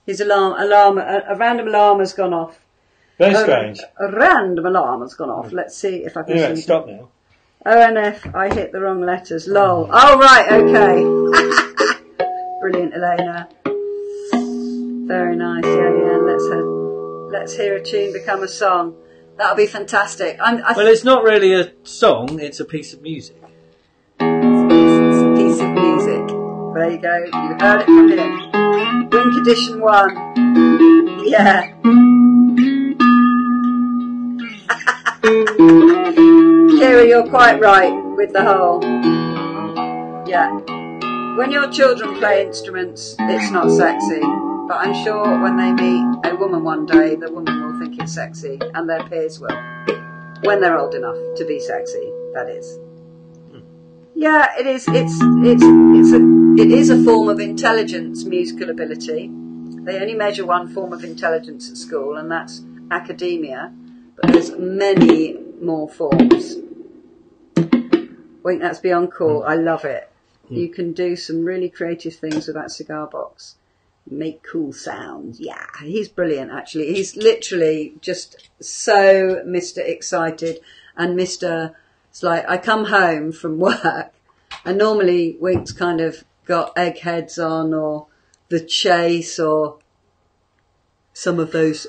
His a random alarm has gone off. Very strange. A random alarm has gone off. Let's see if I can see. Stop now. ONF, I hit the wrong letters. Lol. Oh, right, okay. Brilliant, Elena. Very nice, yeah. Let's hear a tune become a song. That'll be fantastic. Well, it's not really a song, it's a piece of music. It's a piece of music. There you go. You heard it from him. Wink Edition 1. Yeah. Kira, you're quite right with the whole. Yeah. When your children play instruments, it's not sexy. But I'm sure when they meet a woman one day, the woman will think it's sexy, and their peers will. When they're old enough to be sexy, that is. Yeah, it is. It is a form of intelligence, musical ability. They only measure one form of intelligence at school, and that's academia. But there's many more forms. Wink, that's beyond cool. I love it. You can do some really creative things with that cigar box. Make cool sounds. Yeah, he's brilliant, actually. He's literally just so Mr. Excited and Mr. It's like I come home from work and normally Wink's kind of got Eggheads on or The Chase or some of those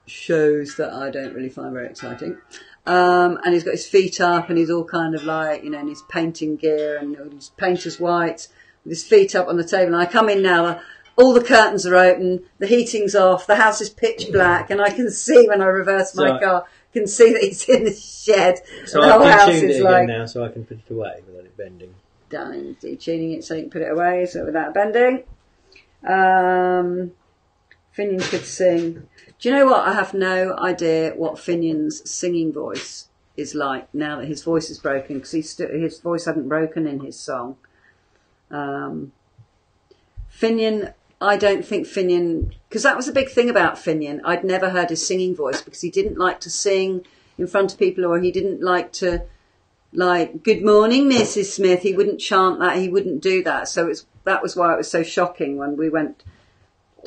shows that I don't really find very exciting. And he's got his feet up and he's all kind of like, in his painting gear and his painter's whites with his feet up on the table. And I come in now, all the curtains are open, the heating's off, the house is pitch black, and I can see when I reverse my car, can see that he's in the shed. So I can tune it again now so I can put it away without it bending. Darling, tuning it so you can put it away so without bending. Finian could sing. Do you know what? I have no idea what Finian's singing voice is like now that his voice is broken, because his voice hadn't broken in his song. Finian, I don't think Finian, because that was a big thing about Finian. I'd never heard his singing voice because he didn't like to sing in front of people, or he didn't like to, like, good morning, Mrs. Smith. He wouldn't chant that. He wouldn't do that. So that was why it was so shocking when we went,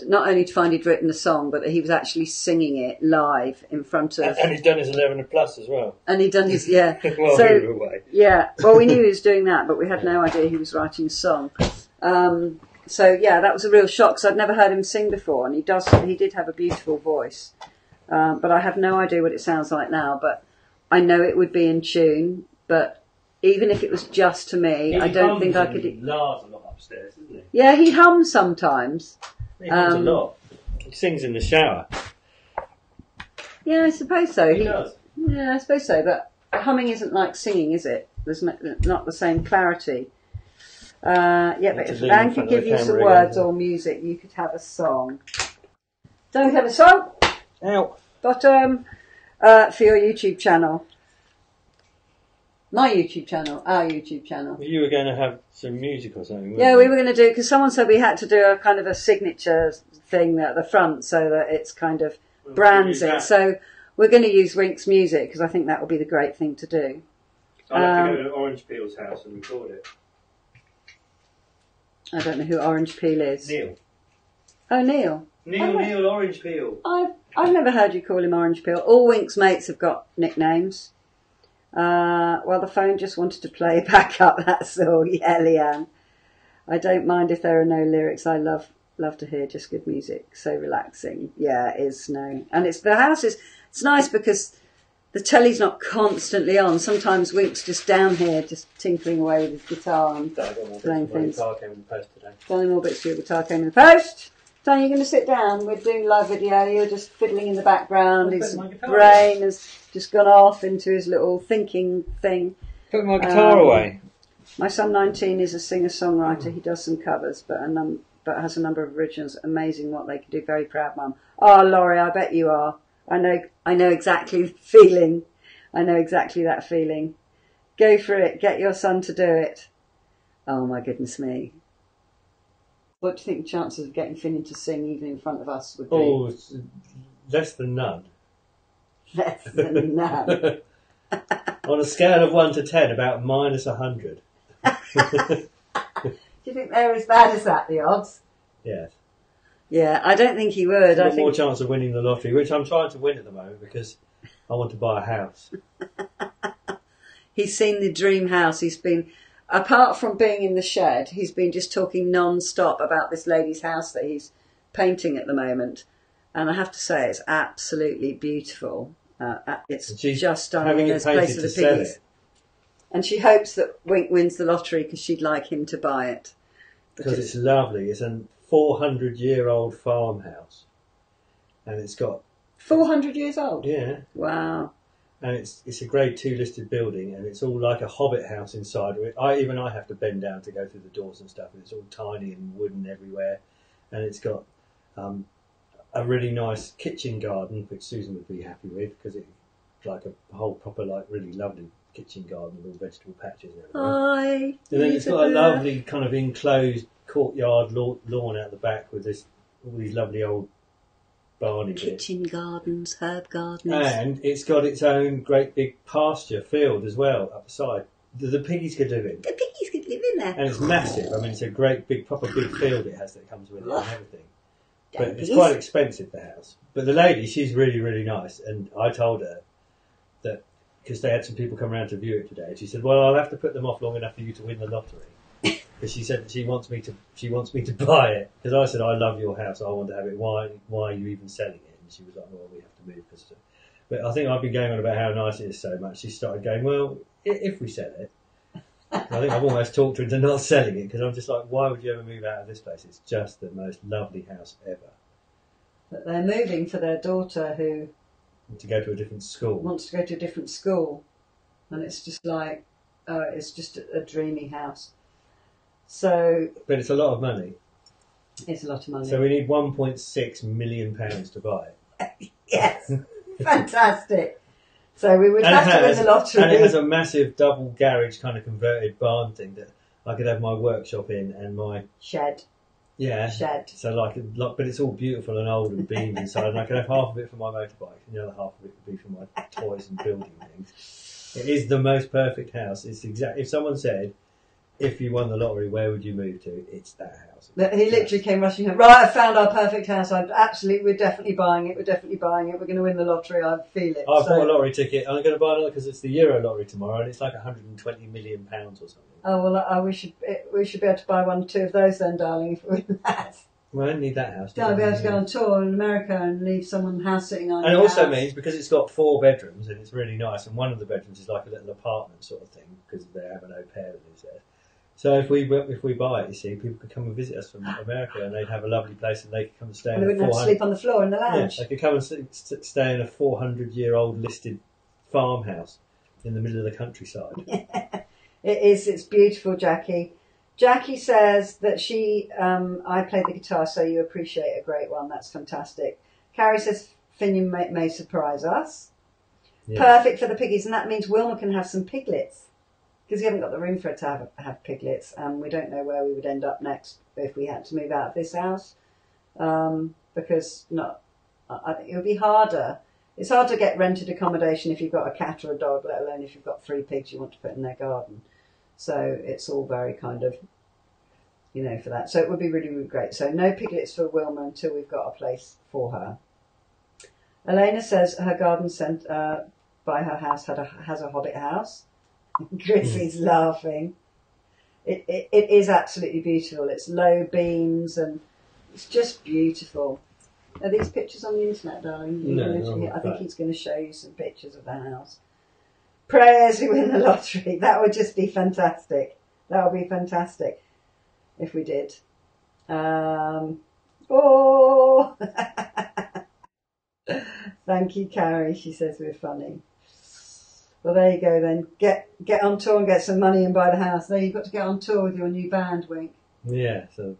not only to find he'd written a song, but that he was actually singing it live in front of... And he's done his 11 plus as well. And he'd done his, yeah. While we were away. Yeah, well, we knew he was doing that, but we had no idea he was writing a song. So, yeah, that was a real shock, because I'd never heard him sing before, and he did have a beautiful voice. But I have no idea what it sounds like now, but I know it would be in tune, but even if it was just to me, I don't think I could... He laughs a lot upstairs, doesn't he? Yeah, he hums sometimes. He hums a lot. He sings in the shower. Yeah, I suppose so. He does. Yeah, I suppose so, but humming isn't like singing, is it? There's not the same clarity. But if Dan could give you some words or music, you could have a song. Don't have a song? Ow. Bottom for your YouTube channel. My YouTube channel, our YouTube channel. Well, you were going to have some music or something, Yeah, we were going to do, because someone said we had to do a kind of a signature thing at the front so that it's kind of brands it. So we're going to use Wink's music, because I think that would be the great thing to do. I'll have to go to Orange Peel's house and record it. I don't know who Orange Peel is. Neil. Oh, Neil. Neil Orange Peel. I've never heard you call him Orange Peel. All Wink's mates have got nicknames. Well, the phone just wanted to play back up, that's all. Yeah, Leanne. I don't mind if there are no lyrics. I love to hear just good music. So relaxing. Yeah, it is snow. And it's nice because the telly's not constantly on. Sometimes Wink's just down here, just tinkling away with his guitar and playing things. Danny more bits to your guitar came in the post. Dan, you're going to sit down. We're doing live video. You're just fiddling in the background. His brain has just gone off into his little thinking thing. Put my guitar away. My son 19 is a singer-songwriter. He does some covers, but has a number of originals. Amazing what they can do. Very proud, Mum. Oh, Laurie, I bet you are. I know exactly the feeling. I know exactly that feeling. Go for it. Get your son to do it. Oh, my goodness me. What do you think the chances of getting Finian to sing even in front of us would be? Oh, it's less than none. Less than none. On a scale of 1 to 10, about minus 100. Do you think they're as bad as that, the odds? Yes. Yeah, I don't think he would. I've got more chance of winning the lottery, which I'm trying to win at the moment because I want to buy a house. He's seen the dream house. He's been, apart from being in the shed, he's been just talking non-stop about this lady's house that he's painting at the moment. And I have to say, it's absolutely beautiful. It's just done in this place of the piggies. And she hopes that Wink wins the lottery because she'd like him to buy it. Because it's lovely. It's a 400-year-old farmhouse. And it's got... 400 years old? Yeah. Wow. And it's a grade 2 listed building, and it's all like a hobbit house inside of it. I have to bend down to go through the doors and stuff, and it's all tiny and wooden everywhere. And it's got a really nice kitchen garden, which Susan would be happy with, because it's like a whole proper, like, really lovely kitchen garden with all vegetable patches and everything. Hi. And then it's got a lovely kind of enclosed courtyard lawn out the back with all these lovely old barney kitchen bits. Gardens, herb gardens. And it's got its own great big pasture field as well up the side. The piggies could live in. The piggies could live in there. And it's massive. I mean, it's a great big, proper big field it has that comes with it and everything. But it's quite expensive, the house. But the lady, she's really, really nice. And I told her that, because they had some people come around to view it today, she said, well, I'll have to put them off long enough for you to win the lottery. Because she said that she wants me to buy it. Because I said, I love your house, I want to have it. Why are you even selling it? And she was like, well, we have to move. But I think I've been going on about how nice it is so much. She started going, well, if we sell it. I think I've almost talked her into not selling it, because I'm just like, why would you ever move out of this place? It's just the most lovely house ever. But they're moving for their daughter who... to go to a different school. Wants to go to a different school. And it's just like, it's just a dreamy house. So... But it's a lot of money. It's a lot of money. So we need £1.6 million to buy it. Yes! Fantastic! So we would have to win the lottery. And it has a massive double garage kind of converted barn thing that I could have my workshop in and my... Shed. Yeah. Shed. So but it's all beautiful and old and beamed inside, and I could have half of it for my motorbike and the other half of it would be for my toys and building things. It is the most perfect house. It's if someone said, if you won the lottery, where would you move to? It's that house. He literally came rushing home. Right, I found our perfect house. We're definitely buying it. We're definitely buying it. We're going to win the lottery. I feel it. I've bought a lottery ticket. I'm going to buy another because it's the Euro lottery tomorrow, and it's like £120 million or something. Oh well, we should be able to buy 1 or 2 of those then, darling. If we win that. Well, I don't need that house. I'll be able to go on tour in America and leave someone house sitting on. And it also means, because it's got 4 bedrooms and it's really nice, and one of the bedrooms is like a little apartment sort of thing because they have an au pair that lives there. So if we buy it, you see, people could come and visit us from America, and they'd have a lovely place, and they could come and stay. And they wouldn't have to sleep on the floor in the lounge. Yeah, they could come and stay in a 400-year-old listed farmhouse in the middle of the countryside. It is. It's beautiful, Jackie. Jackie says that I played the guitar, so you appreciate a great one. That's fantastic. Carrie says Finian may surprise us. Yeah. Perfect for the piggies, and that means Wilma can have some piglets. Because we haven't got the room for her to have piglets, and we don't know where we would end up next if we had to move out of this house. Because I think it would be harder. It's hard to get rented accommodation if you've got a cat or a dog, let alone if you've got 3 pigs you want to put in their garden. So it's all very kind of, for that. So it would be really, really great. So no piglets for Wilma until we've got a place for her. Elena says her garden by her house has a hobbit house. Chrissy's laughing. It is absolutely beautiful. It's low beams and it's just beautiful. Are these pictures on the internet, darling? No, I think he's going to show you some pictures of the house. Prayers who win the lottery. That would just be fantastic. That would be fantastic if we did. Thank you, Carrie. She says we're funny. Well, there you go then. Get on tour and get some money and buy the house. There, you've got to get on tour with your new band, Wink. Yeah. So.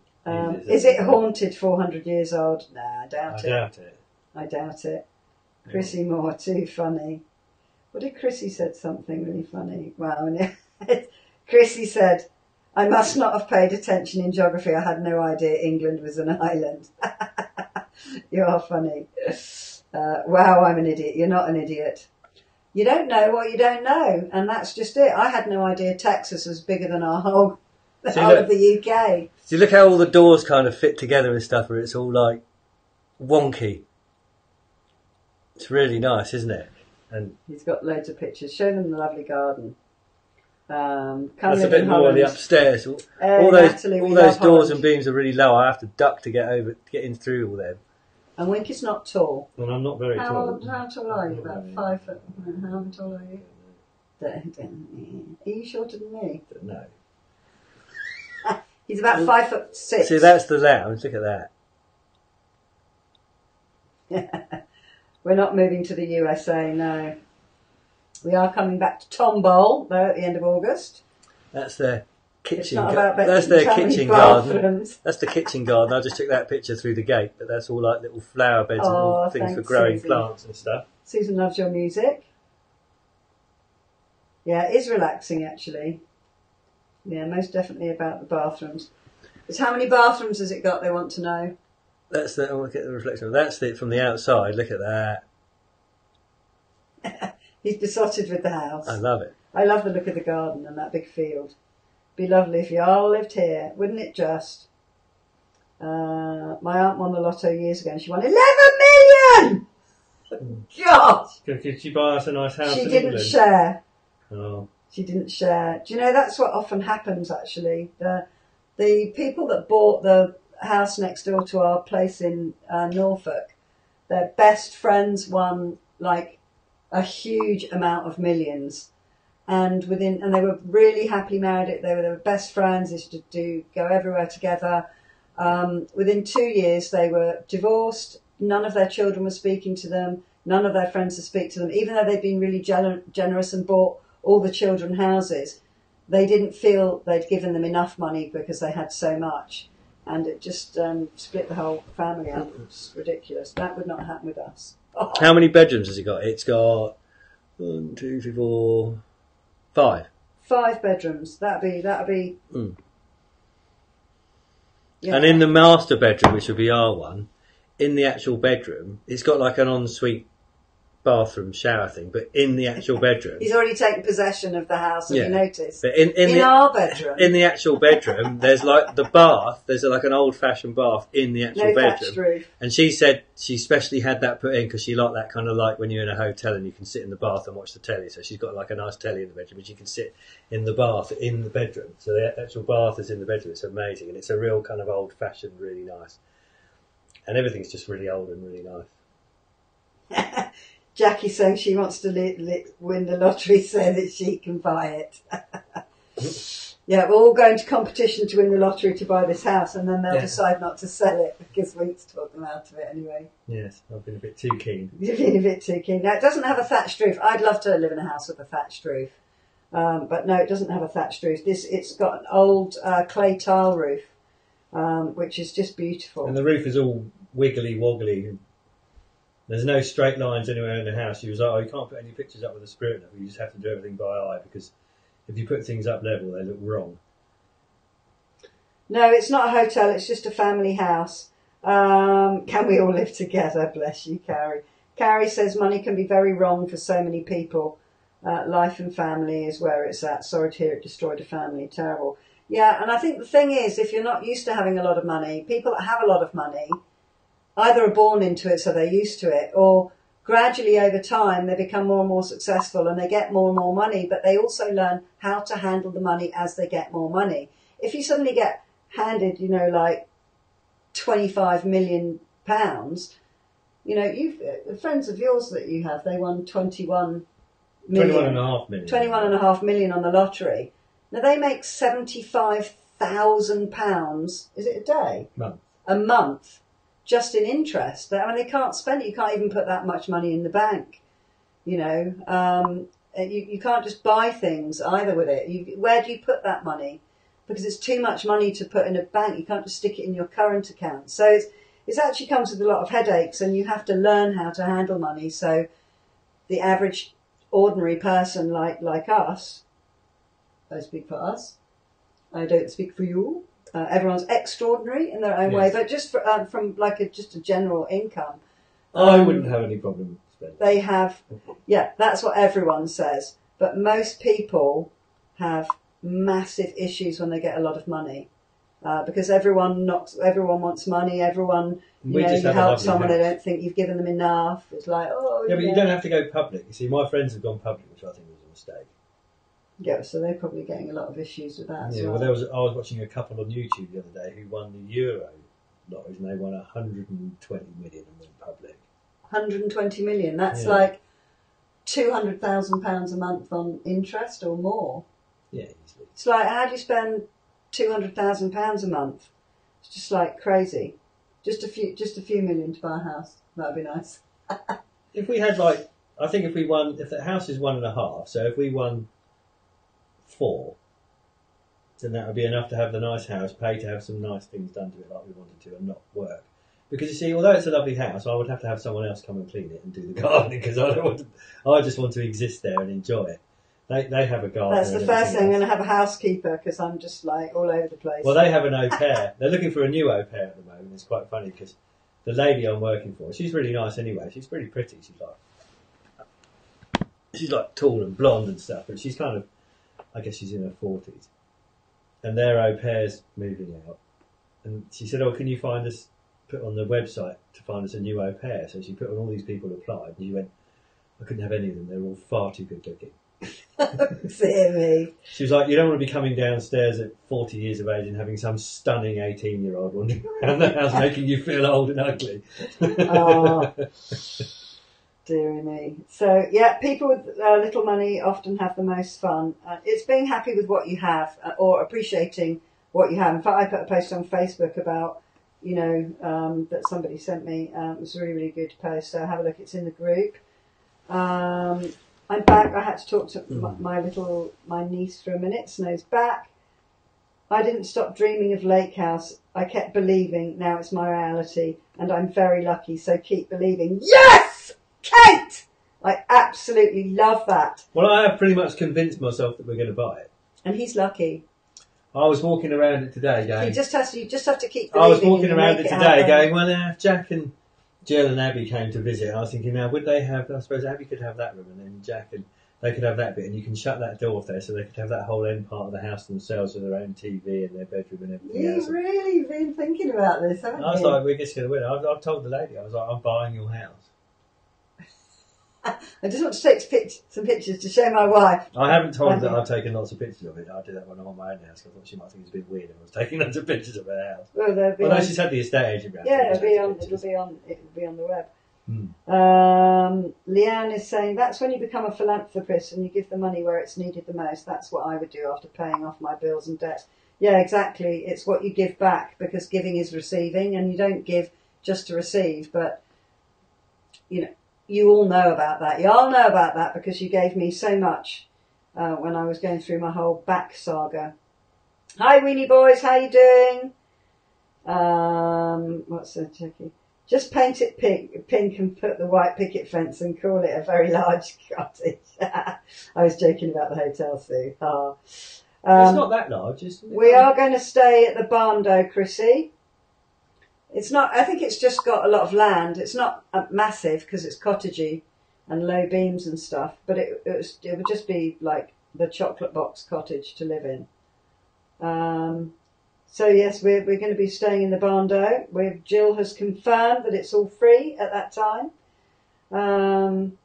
Is it haunted? 400 years old? Nah, I doubt it. I doubt it. Chrissy Moore, too funny. What did Chrissy said? Something really funny. Wow. Chrissy said, "I must not have paid attention in geography. I had no idea England was an island." You are funny. Wow, I'm an idiot. You're not an idiot. You don't know what you don't know, and that's just it. I had no idea Texas was bigger than our whole of the UK. So you look how all the doors kind of fit together and stuff, where it's all like wonky. It's really nice, isn't it? And he's got loads of pictures. Show them the lovely garden. That's a bit more on the upstairs. All Natalie, those doors and beams are really low. I have to duck to get in through all them. And Winky's not tall. And I'm not very tall. How tall are you? About 5 foot. How tall are you? Are you shorter than me? No. He's about 5'6". See, that's the lounge. Look at that. We're not moving to the USA, no. We are coming back to Tombole, though, at the end of August. That's their kitchen. That's their kitchen garden. That's the kitchen garden. I just took that picture through the gate, but that's all like little flower beds and all things for growing plants and stuff. Susan loves your music. Yeah, it is relaxing, actually. Yeah, most definitely about the bathrooms. It's how many bathrooms has it got, they want to know. That's the, look at the reflection. That's it from the outside. Look at that. He's besotted with the house. I love it. I love the look of the garden and that big field. Be lovely if you all lived here, wouldn't it just? My aunt won the lotto years ago and she won 11 million! God! Did she buy us a nice house in England? She didn't share. Oh. She didn't share. Do you know, that's what often happens, actually. The people that bought the house next door to our place in Norfolk, their best friends won, like, a huge amount of millions. And they were really happily married. They were best friends. They used to go everywhere together. Within 2 years, they were divorced. None of their children were speaking to them. None of their friends would speak to them. Even though they'd been really generous and bought all the children houses, they didn't feel they'd given them enough money because they had so much. And it just split the whole family up. It's ridiculous. That would not happen with us. Oh. How many bedrooms has it got? It's got 1, 2, 3, 4, 5. 5 bedrooms. That'd be. Mm. Yeah. And in the master bedroom, which would be our one, in the actual bedroom, it's got like an ensuite bathroom shower thing, but in the actual bedroom, he's already taken possession of the house. Have you noticed? But in our bedroom, in the actual bedroom, there's like the bath. There's like an old-fashioned bath in the actual bedroom. Thatched roof. And she said she specially had that put in because she liked that kind of like when you're in a hotel and you can sit in the bath and watch the telly. So she's got like a nice telly in the bedroom, but you can sit in the bath in the bedroom. So the actual bath is in the bedroom. It's amazing, and it's a real kind of old-fashioned, really nice. And everything's just really old and really nice. Jackie's saying she wants to win the lottery so that she can buy it. Yeah, we're all going to competition to win the lottery to buy this house, and then they'll decide not to sell it because Wink's talked them out of it anyway. Yes, I've been a bit too keen. You've been a bit too keen. Now, it doesn't have a thatched roof. I'd love to live in a house with a thatched roof. But no, it doesn't have a thatched roof. It's got an old clay tile roof, which is just beautiful. And the roof is all wiggly woggly. There's no straight lines anywhere in the house. She was like, oh, you can't put any pictures up with a spirit level. You just have to do everything by eye because if you put things up level, they look wrong. No, it's not a hotel. It's just a family house. Can we all live together? Bless you, Carrie. Carrie says money can be very wrong for so many people. Life and family is where it's at. Sorry to hear it destroyed a family. Terrible. Yeah, and I think the thing is, if you're not used to having a lot of money, people that have a lot of money either are born into it so they're used to it, or gradually over time they become more and more successful and they get more and more money, but they also learn how to handle the money as they get more money. If you suddenly get handed, like £25 million, friends of yours that you have, they won 21 million. 21.5 million. 21.5 million on the lottery. Now they make £75,000, is it a day? Month. A month. Just in interest. I mean, they can't spend it. You can't even put that much money in the bank. You can't just buy things either with it. Where do you put that money? Because it's too much money to put in a bank. You can't just stick it in your current account. So it actually comes with a lot of headaches, and you have to learn how to handle money. So the average ordinary person like us, I speak for us, I don't speak for you. Everyone's extraordinary in their own way, but just from just a general income. I wouldn't have any problem spending. They have, that's what everyone says. But most people have massive issues when they get a lot of money, because everyone wants money. Everyone, you help someone, they don't think you've given them enough. It's like, but you don't have to go public. You see, my friends have gone public, which I think was a mistake. Yeah, so they're probably getting a lot of issues with that as well. Well, I was watching a couple on YouTube the other day who won the Euro lotteries, and they won 120 million and went public. 120 million. That's like £200,000 a month on interest or more. Yeah, easily. It's like, how do you spend £200,000 a month? It's just like crazy. Just a few million to buy a house. That'd be nice. If we had I think if the house is 1.5, so if we won 4, then that would be enough to have the nice house, pay to have some nice things done to it like we wanted to, and not work. Because you see, although it's a lovely house, I would have to have someone else come and clean it and do the gardening, because I just want to exist there and enjoy it. They have a garden. That's the first thing. I'm going to have a housekeeper, because I'm just like all over the place. Well, they have an au pair. They're looking for a new au pair at the moment. It's quite funny because the lady I'm working for, she's really nice anyway. She's pretty pretty. She's like tall and blonde and stuff, but she's kind of, I guess she's in her 40s. And their au pair's moving out. And she said, can you find us, put on the website to find us a new au pair? So she put on all these people who applied, and she went, I couldn't have any of them. They're all far too good looking. Dear me. She was like, you don't want to be coming downstairs at 40 years of age and having some stunning 18-year-old wandering around the house making you feel old and ugly. Oh, dear me. So, yeah, people with little money often have the most fun. It's being happy with what you have or appreciating what you have. In fact, I put a post on Facebook about, that somebody sent me. It was a really, really good post. So have a look. It's in the group. I'm back. I had to talk to my niece for a minute. Snow's back. I didn't stop dreaming of Lake House. I kept believing. Now it's my reality, and I'm very lucky. So keep believing. Yes, Kate. I absolutely love that. Well, I have pretty much convinced myself that we're going to buy it, and he's lucky. I was walking around it today, going. You just have to keep believing. I was walking around it today, going. Well, if Jack and Jill and Abby came to visit, and I was thinking, now would they have? I suppose Abby could have that room, and then Jack and they could have that bit, and you can shut that door off there, so they could have that whole end part of the house themselves with their own TV and their bedroom and everything else. You've really been thinking about this, haven't you? I was like, we're just going to win. I've told the lady, I was like, I'm buying your house. I just want to take some pictures to show my wife. I haven't told her that I've taken lots of pictures of it. I do that when I'm on my own house, because I thought she might think it's a bit weird if I was taking lots of pictures of her house. Well, she's had the estate agent around. Yeah, it'll be on the web. Leanne is saying that's when you become a philanthropist and you give the money where it's needed the most. That's what I would do after paying off my bills and debts. Yeah, exactly. It's what you give back, because giving is receiving, and you don't give just to receive. But you all know about that. You all know about that because you gave me so much when I was going through my whole back saga. Hi, Weenie Boys, how you doing? What's the turkey? Just paint it pink and put the white picket fence and call it a very large cottage. I was joking about the hotel, Sue. It's not that large, isn't it? We are going to stay at the Bando, Chrissy. It's not. I think it's just got a lot of land. It's not massive because it's cottagey and low beams and stuff. But it would just be like the chocolate box cottage to live in. So yes, we're going to be staying in the Bando. Jill has confirmed that it's all free at that time. Comments.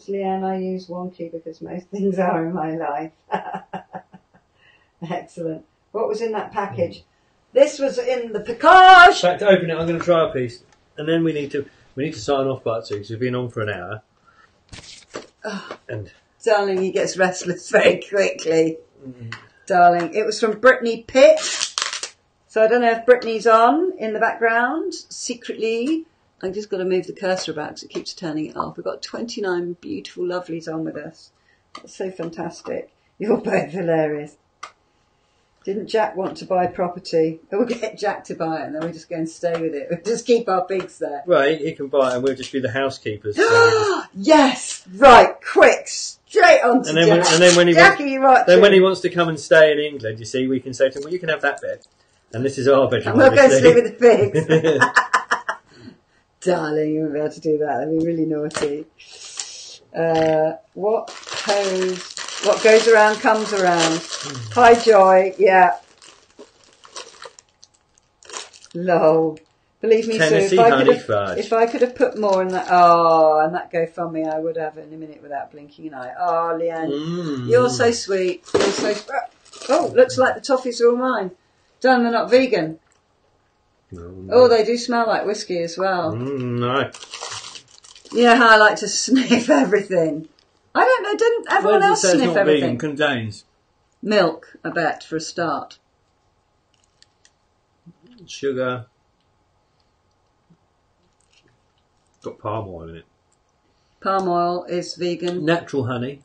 Leanne, I use wonky because most things are in my life. Excellent. What was in that package? This was in the package. In fact, to open it, I'm going to try a piece, and then we need to sign off by 2 because we've been on for an hour. And darling, he gets restless very quickly. Darling, it was from Brittany Pitt. So I don't know if Brittany's on in the background secretly. I've just got to move the cursor about because it keeps turning it off. We've got 29 beautiful lovelies on with us. That's so fantastic. You're both hilarious. Didn't Jack want to buy property? We'll get Jack to buy it and then we'll just go and stay with it. We'll just keep our pigs there. Right, he can buy it and we'll just be the housekeepers. Yes! Right, quick, straight on to Jack. And then when he wants to come and stay in England, you see, we can say to him, well, you can have that bit. And this is our bedroom. And we'll go and sleep with the pigs. Darling, you won't be able to do that. That'd be really naughty. What goes around comes around. Hi, Joy. Yeah. Lol. Believe me, Tennessee Sue, honey fudge. if I could have put more in that, and that GoFundMe, I would have in a minute without blinking an eye. Oh, Leanne, you're so sweet. You're so. Oh, looks like the toffees are all mine. Darn, they're not vegan. No. Oh, they do smell like whiskey as well. No. You know how I like to sniff everything. I don't know. Didn't everyone else Well, sniff not everything? Vegan contains Milk, I bet, for a start. sugar. Got palm oil in it. Palm oil is vegan. Natural honey.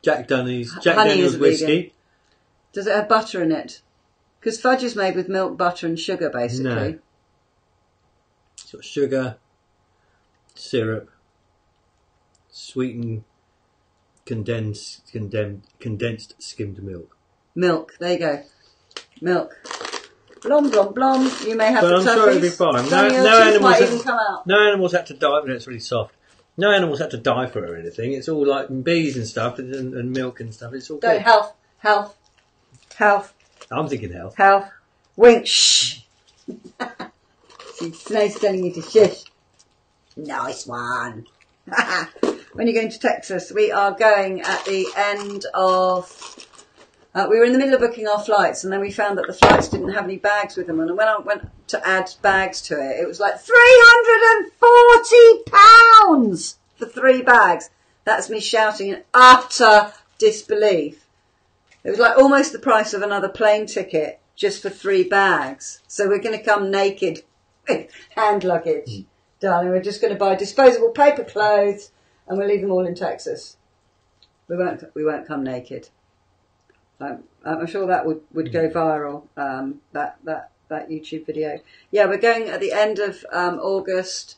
Jack Daniels is whiskey. vegan. Does it have butter in it? Because fudge is made with milk, butter and sugar, basically. No. It's got sugar, syrup, sweetened condensed skimmed milk. Milk, there you go. Milk. Blom, blom, blom. You may have But the I'm sure it'll be toffees. fine. Daniel, might even come out. No animals had to die, but it's really soft. No animals had to die for it or anything. It's all like bees and stuff and milk and stuff. It's all Don't, good. health. I'm thinking health. Health. Wink, shh. Snow's telling you to shush. Nice one. When you're going to Texas, we are going at the end of... we were in the middle of booking our flights, and then we found that the flights didn't have any bags with them. And when I went to add bags to it, it was like £340 for 3 bags. That's me shouting in utter disbelief. It was like almost the price of another plane ticket just for 3 bags. So we're going to come naked with hand luggage, darling. We're just going to buy disposable paper clothes, and we'll leave them all in Texas. We won't come naked. I'm sure that would go viral. That YouTube video. Yeah, we're going at the end of August.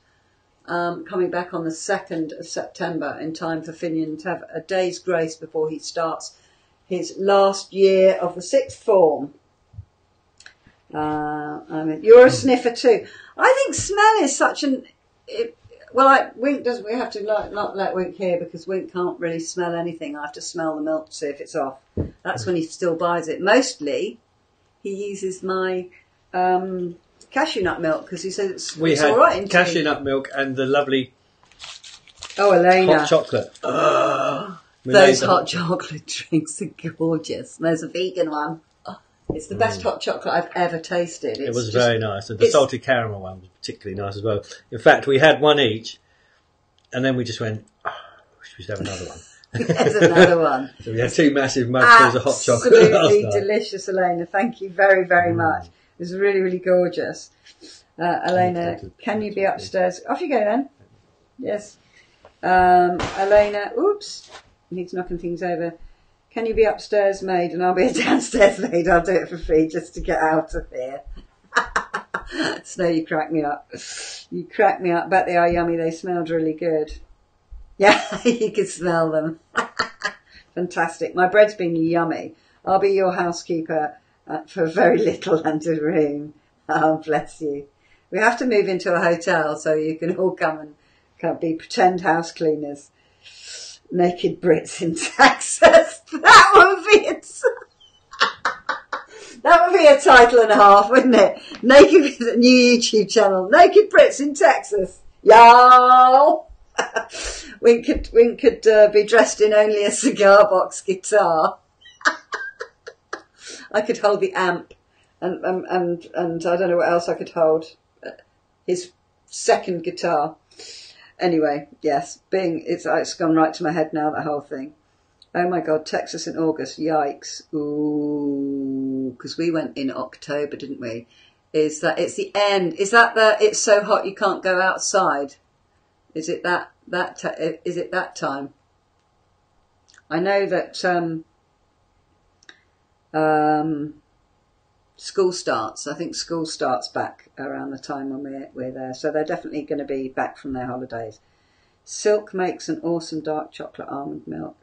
Coming back on the 2nd of September in time for Finian to have a day's grace before he starts his last year of the 6th form. You're a sniffer too. I think smell is such an... Wink doesn't... We have to not let Wink here because Wink can't really smell anything. I have to smell the milk to see if it's off. That's when he still buys it. Mostly, he uses my cashew nut milk because he says it's all right. We had cashew nut milk and the lovely Elena. hot chocolate. Those hot chocolate drinks are gorgeous. There's a vegan one. It's the best hot chocolate I've ever tasted. It was very nice. And the salted caramel one was particularly nice as well. In fact, we had one each, and then we just went, we should have another one. There's another one. So we had 2 massive mugfuls of hot chocolate. Absolutely delicious, Elena. Thank you very, very much. It was really, really gorgeous. Elena, can you be upstairs? Off you go then. Yes. Elena, oops. He's knocking things over. Can you be upstairs maid and I'll be a downstairs maid? I'll do it for free just to get out of here. Snow, you crack me up. You crack me up. Bet they are yummy. They smelled really good. Yeah, you could smell them. Fantastic. My bread's been yummy. I'll be your housekeeper for very little and a room. Oh, bless you. We have to move into a hotel so you can all come and be pretend house cleaners. Naked Brits in Texas. That would be a title and a half, wouldn't it? Naked, new YouTube channel. Naked Brits in Texas. Y'all. Wink could be dressed in only a cigar box guitar. I could hold the amp, and I don't know what else I could hold. His second guitar. Anyway, yes, it's gone right to my head now, that whole thing. Oh my God, Texas in August, yikes. Ooh, because we went in October, didn't we? Is that it's the end? Is that it's so hot you can't go outside? Is it is it that time? I know that school starts. I think school starts back around the time when we're there. So they're definitely going to be back from their holidays. Silk makes an awesome dark chocolate almond milk.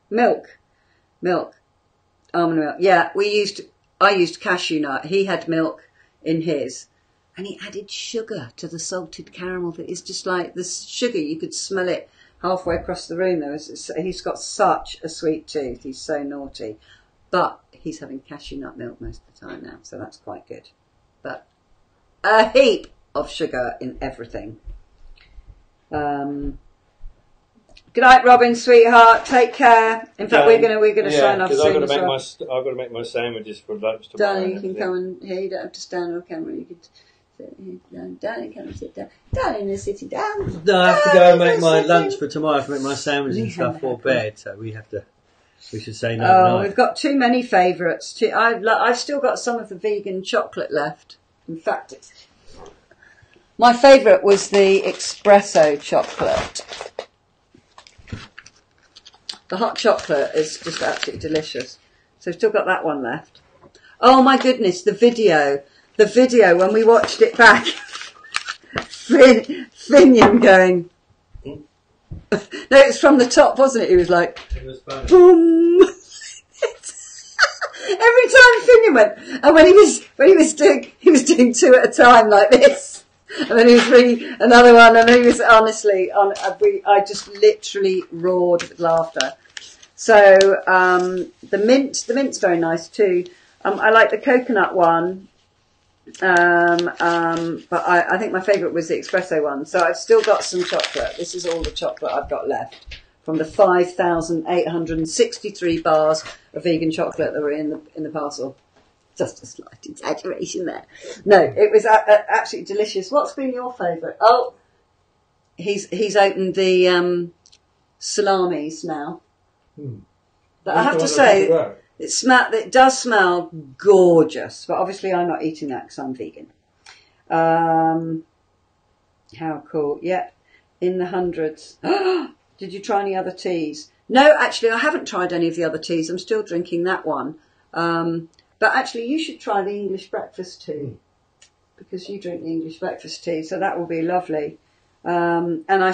Milk, almond milk. Yeah, I used cashew nut. He had milk in his. And he added sugar to the salted caramel. It's just like the sugar. You could smell it halfway across the room. He's got such a sweet tooth. He's so naughty. But he's having cashew nut milk most of the time now, so that's quite good. But a heap of sugar in everything. Good night, Robin, sweetheart. Take care. In fact, we're gonna sign off soon as well. I've got to make my sandwiches for lunch tomorrow. Darling, you can come and here. You don't have to stand on camera. You could sit here. Darling, come and sit down. Darling is sitting down. No, I have to go and make my lunch for tomorrow. I have to make my sandwiches and stuff for bed. So we should say no. Oh, we've got too many favourites. I've still got some of the vegan chocolate left. In fact, my favourite was the espresso chocolate. The hot chocolate is just absolutely delicious. So we've still got that one left. Oh my goodness, the video when we watched it back. Finian going. No, it's from the top, wasn't it? He was like, It was funny. boom. Every time Finian went, and when he was doing two at a time like this. And then he was bringing another one, and he was honestly, I just literally roared with laughter. So the mint's very nice too. I like the coconut one, but I think my favourite was the espresso one. So I've still got some chocolate. This is all the chocolate I've got left from the 5,863 bars of vegan chocolate that were in the parcel. Just a slight exaggeration there. No, it was absolutely delicious. What's been your favourite? Oh, he's opened the salamis now. But I have to say, it does smell gorgeous. But obviously, I'm not eating that because I'm vegan. How cool! Yeah, in the hundreds. Did you try any other teas? No, actually, I haven't tried any of the other teas. I'm still drinking that one. But actually, you should try the English breakfast tea because you drink the English breakfast tea, so that will be lovely. And I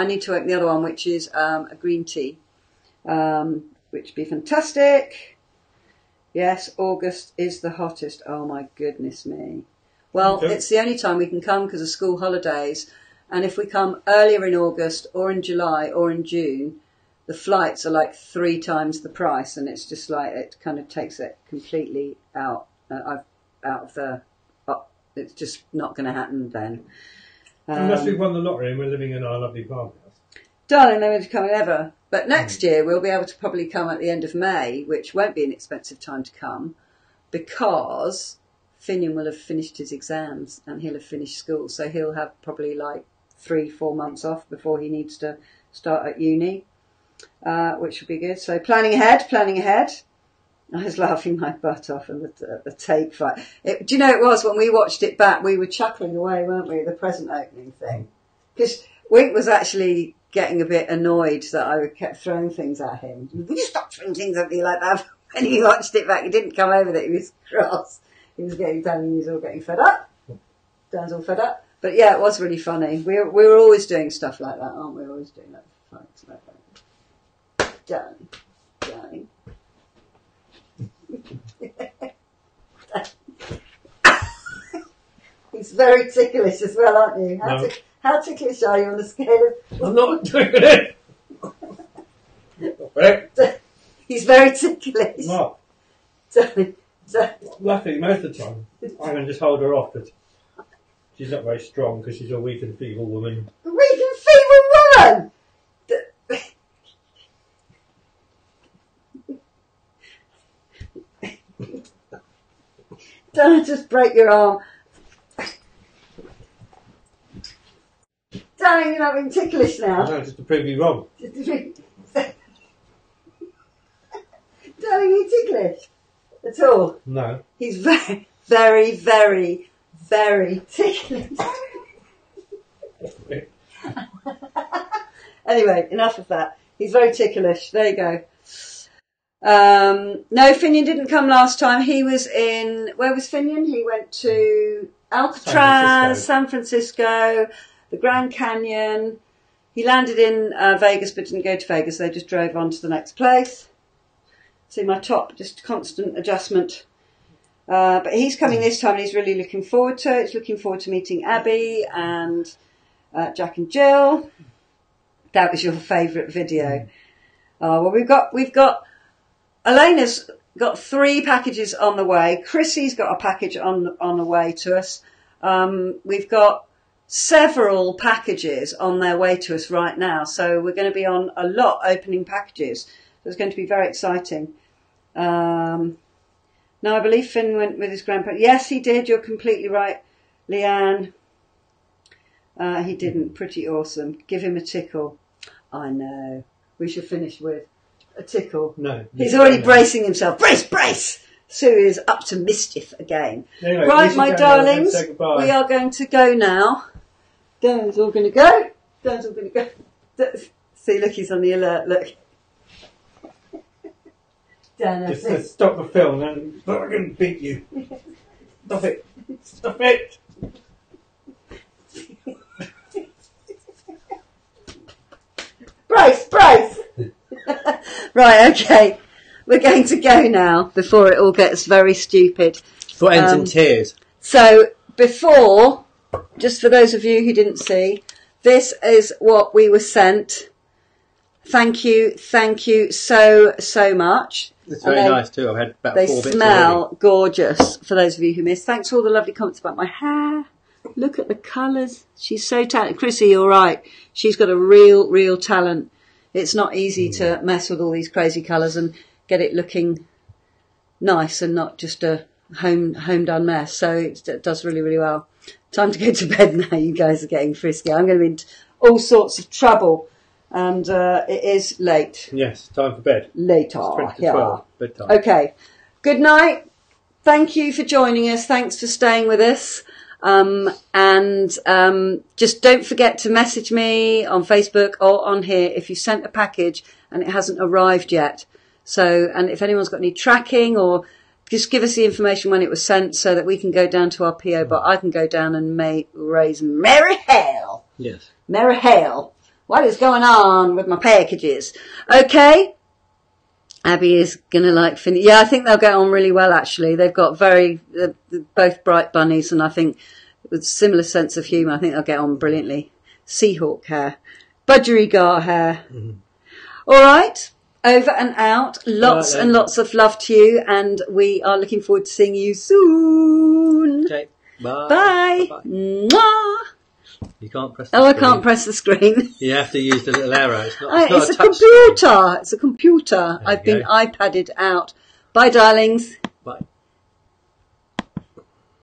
need to open the other one, which is a green tea, which would be fantastic. Yes, August is the hottest. Oh my goodness me! Well, it's the only time we can come because of school holidays, and if we come earlier in August or in July or in June, the flights are like 3 times the price, and it's just like it kind of takes it completely out of the. It's just not going to happen then. Unless we've won the lottery and we're living in our lovely farmhouse. Darling, they won't come ever. But next year we'll be able to probably come at the end of May, which won't be an expensive time to come, because Finian will have finished his exams and he'll have finished school, so he'll have probably like 3-4 months off before he needs to start at uni. Which would be good. So planning ahead. I was laughing my butt off in the tape fight. Do you know it was when we watched it back, we were chuckling away, weren't we, the present opening thing? Because Wink was actually getting a bit annoyed that I kept throwing things at him. Will you stop throwing things at me like that? When he watched it back, he didn't come over that he was cross. He was getting done and he was all getting fed up. Dan's all fed up. But yeah, it was really funny. We were always doing stuff like that, aren't we? Always doing that fights like that. Darling. He's very ticklish as well, aren't you? How ticklish are you on the scale of... I'm not doing it! He's very ticklish. No. Luckily, most of the time, I can just hold her off because she's not very strong because she's a weak and feeble woman. A weak and feeble woman? Don't just break your arm. Darling, you're not being ticklish now. No, just to prove you wrong. Darling, you ticklish at all? No. He's very, very, very, very ticklish. Anyway, enough of that. He's very ticklish. There you go. No, Finian didn't come last time. He was in... Where was Finian? He went to Alcatraz, San Francisco, the Grand Canyon. He landed in Vegas but didn't go to Vegas. They just drove on to the next place. See my top, just constant adjustment. But he's coming this time and he's really looking forward to it. He's looking forward to meeting Abby and Jack and Jill. That was your favourite video. Well, we've got Elena's got 3 packages on the way. Chrissy's got a package on the way to us. We've got several packages on their way to us right now, so we're going to be on a lot opening packages. So it's going to be very exciting. No, I believe Finn went with his grandparents. Yes, he did. You're completely right, Leanne. He didn't. Pretty awesome. Give him a tickle. I know. We should finish with a tickle. No. He's already bracing himself. Brace, brace! Sue is up to mischief again. Anyway, right, my darlings, we are going to go now. Dan's all going to go. Dan's all going to go. See, look, he's on the alert. Look. Dan, just stop the film and I'm going to beat you. Stop it. Stop it. Brace, brace. Right, okay. We're going to go now before it all gets very stupid. What ends in tears? So before, just for those of you who didn't see, this is what we were sent. Thank you so much. It's very nice too. I've had about 4 bits already. They smell gorgeous, for those of you who missed. Thanks for all the lovely comments about my hair. Look at the colours. She's so talented. Chrissy, all right. She's got a real talent. It's not easy to mess with all these crazy colours and get it looking nice and not just a home done mess. So it does really well. Time to go to bed now. You guys are getting frisky. I'm going to be in all sorts of trouble. And it is late. Yes, time for bed. Later. It's 20 to 12, bedtime. Okay. Good night. Thank you for joining us. Thanks for staying with us. Just don't forget to message me on Facebook or on here if you sent a package and it hasn't arrived yet. So, and if anyone's got any tracking, or just give us the information when it was sent so that we can go down to our PO, but I can go down and raise merry hell. Yes. Merry hell. What is going on with my packages? Okay. Abby is going to like Finian. Yeah, I think they'll get on really well, actually. They've got both bright bunnies, and I think with similar sense of humour, I think they'll get on brilliantly. Seahawk hair. Budgerigar hair. Mm-hmm. All right. Over and out. Lots and lots of love to you, and we are looking forward to seeing you soon. Okay. Bye. Bye. Bye-bye. Mwah. You can't press the screen. I can't press the screen. You have to use the little arrow. It's It's not a touch computer. It's a computer. There I've you been go. iPadded out. Bye, darlings.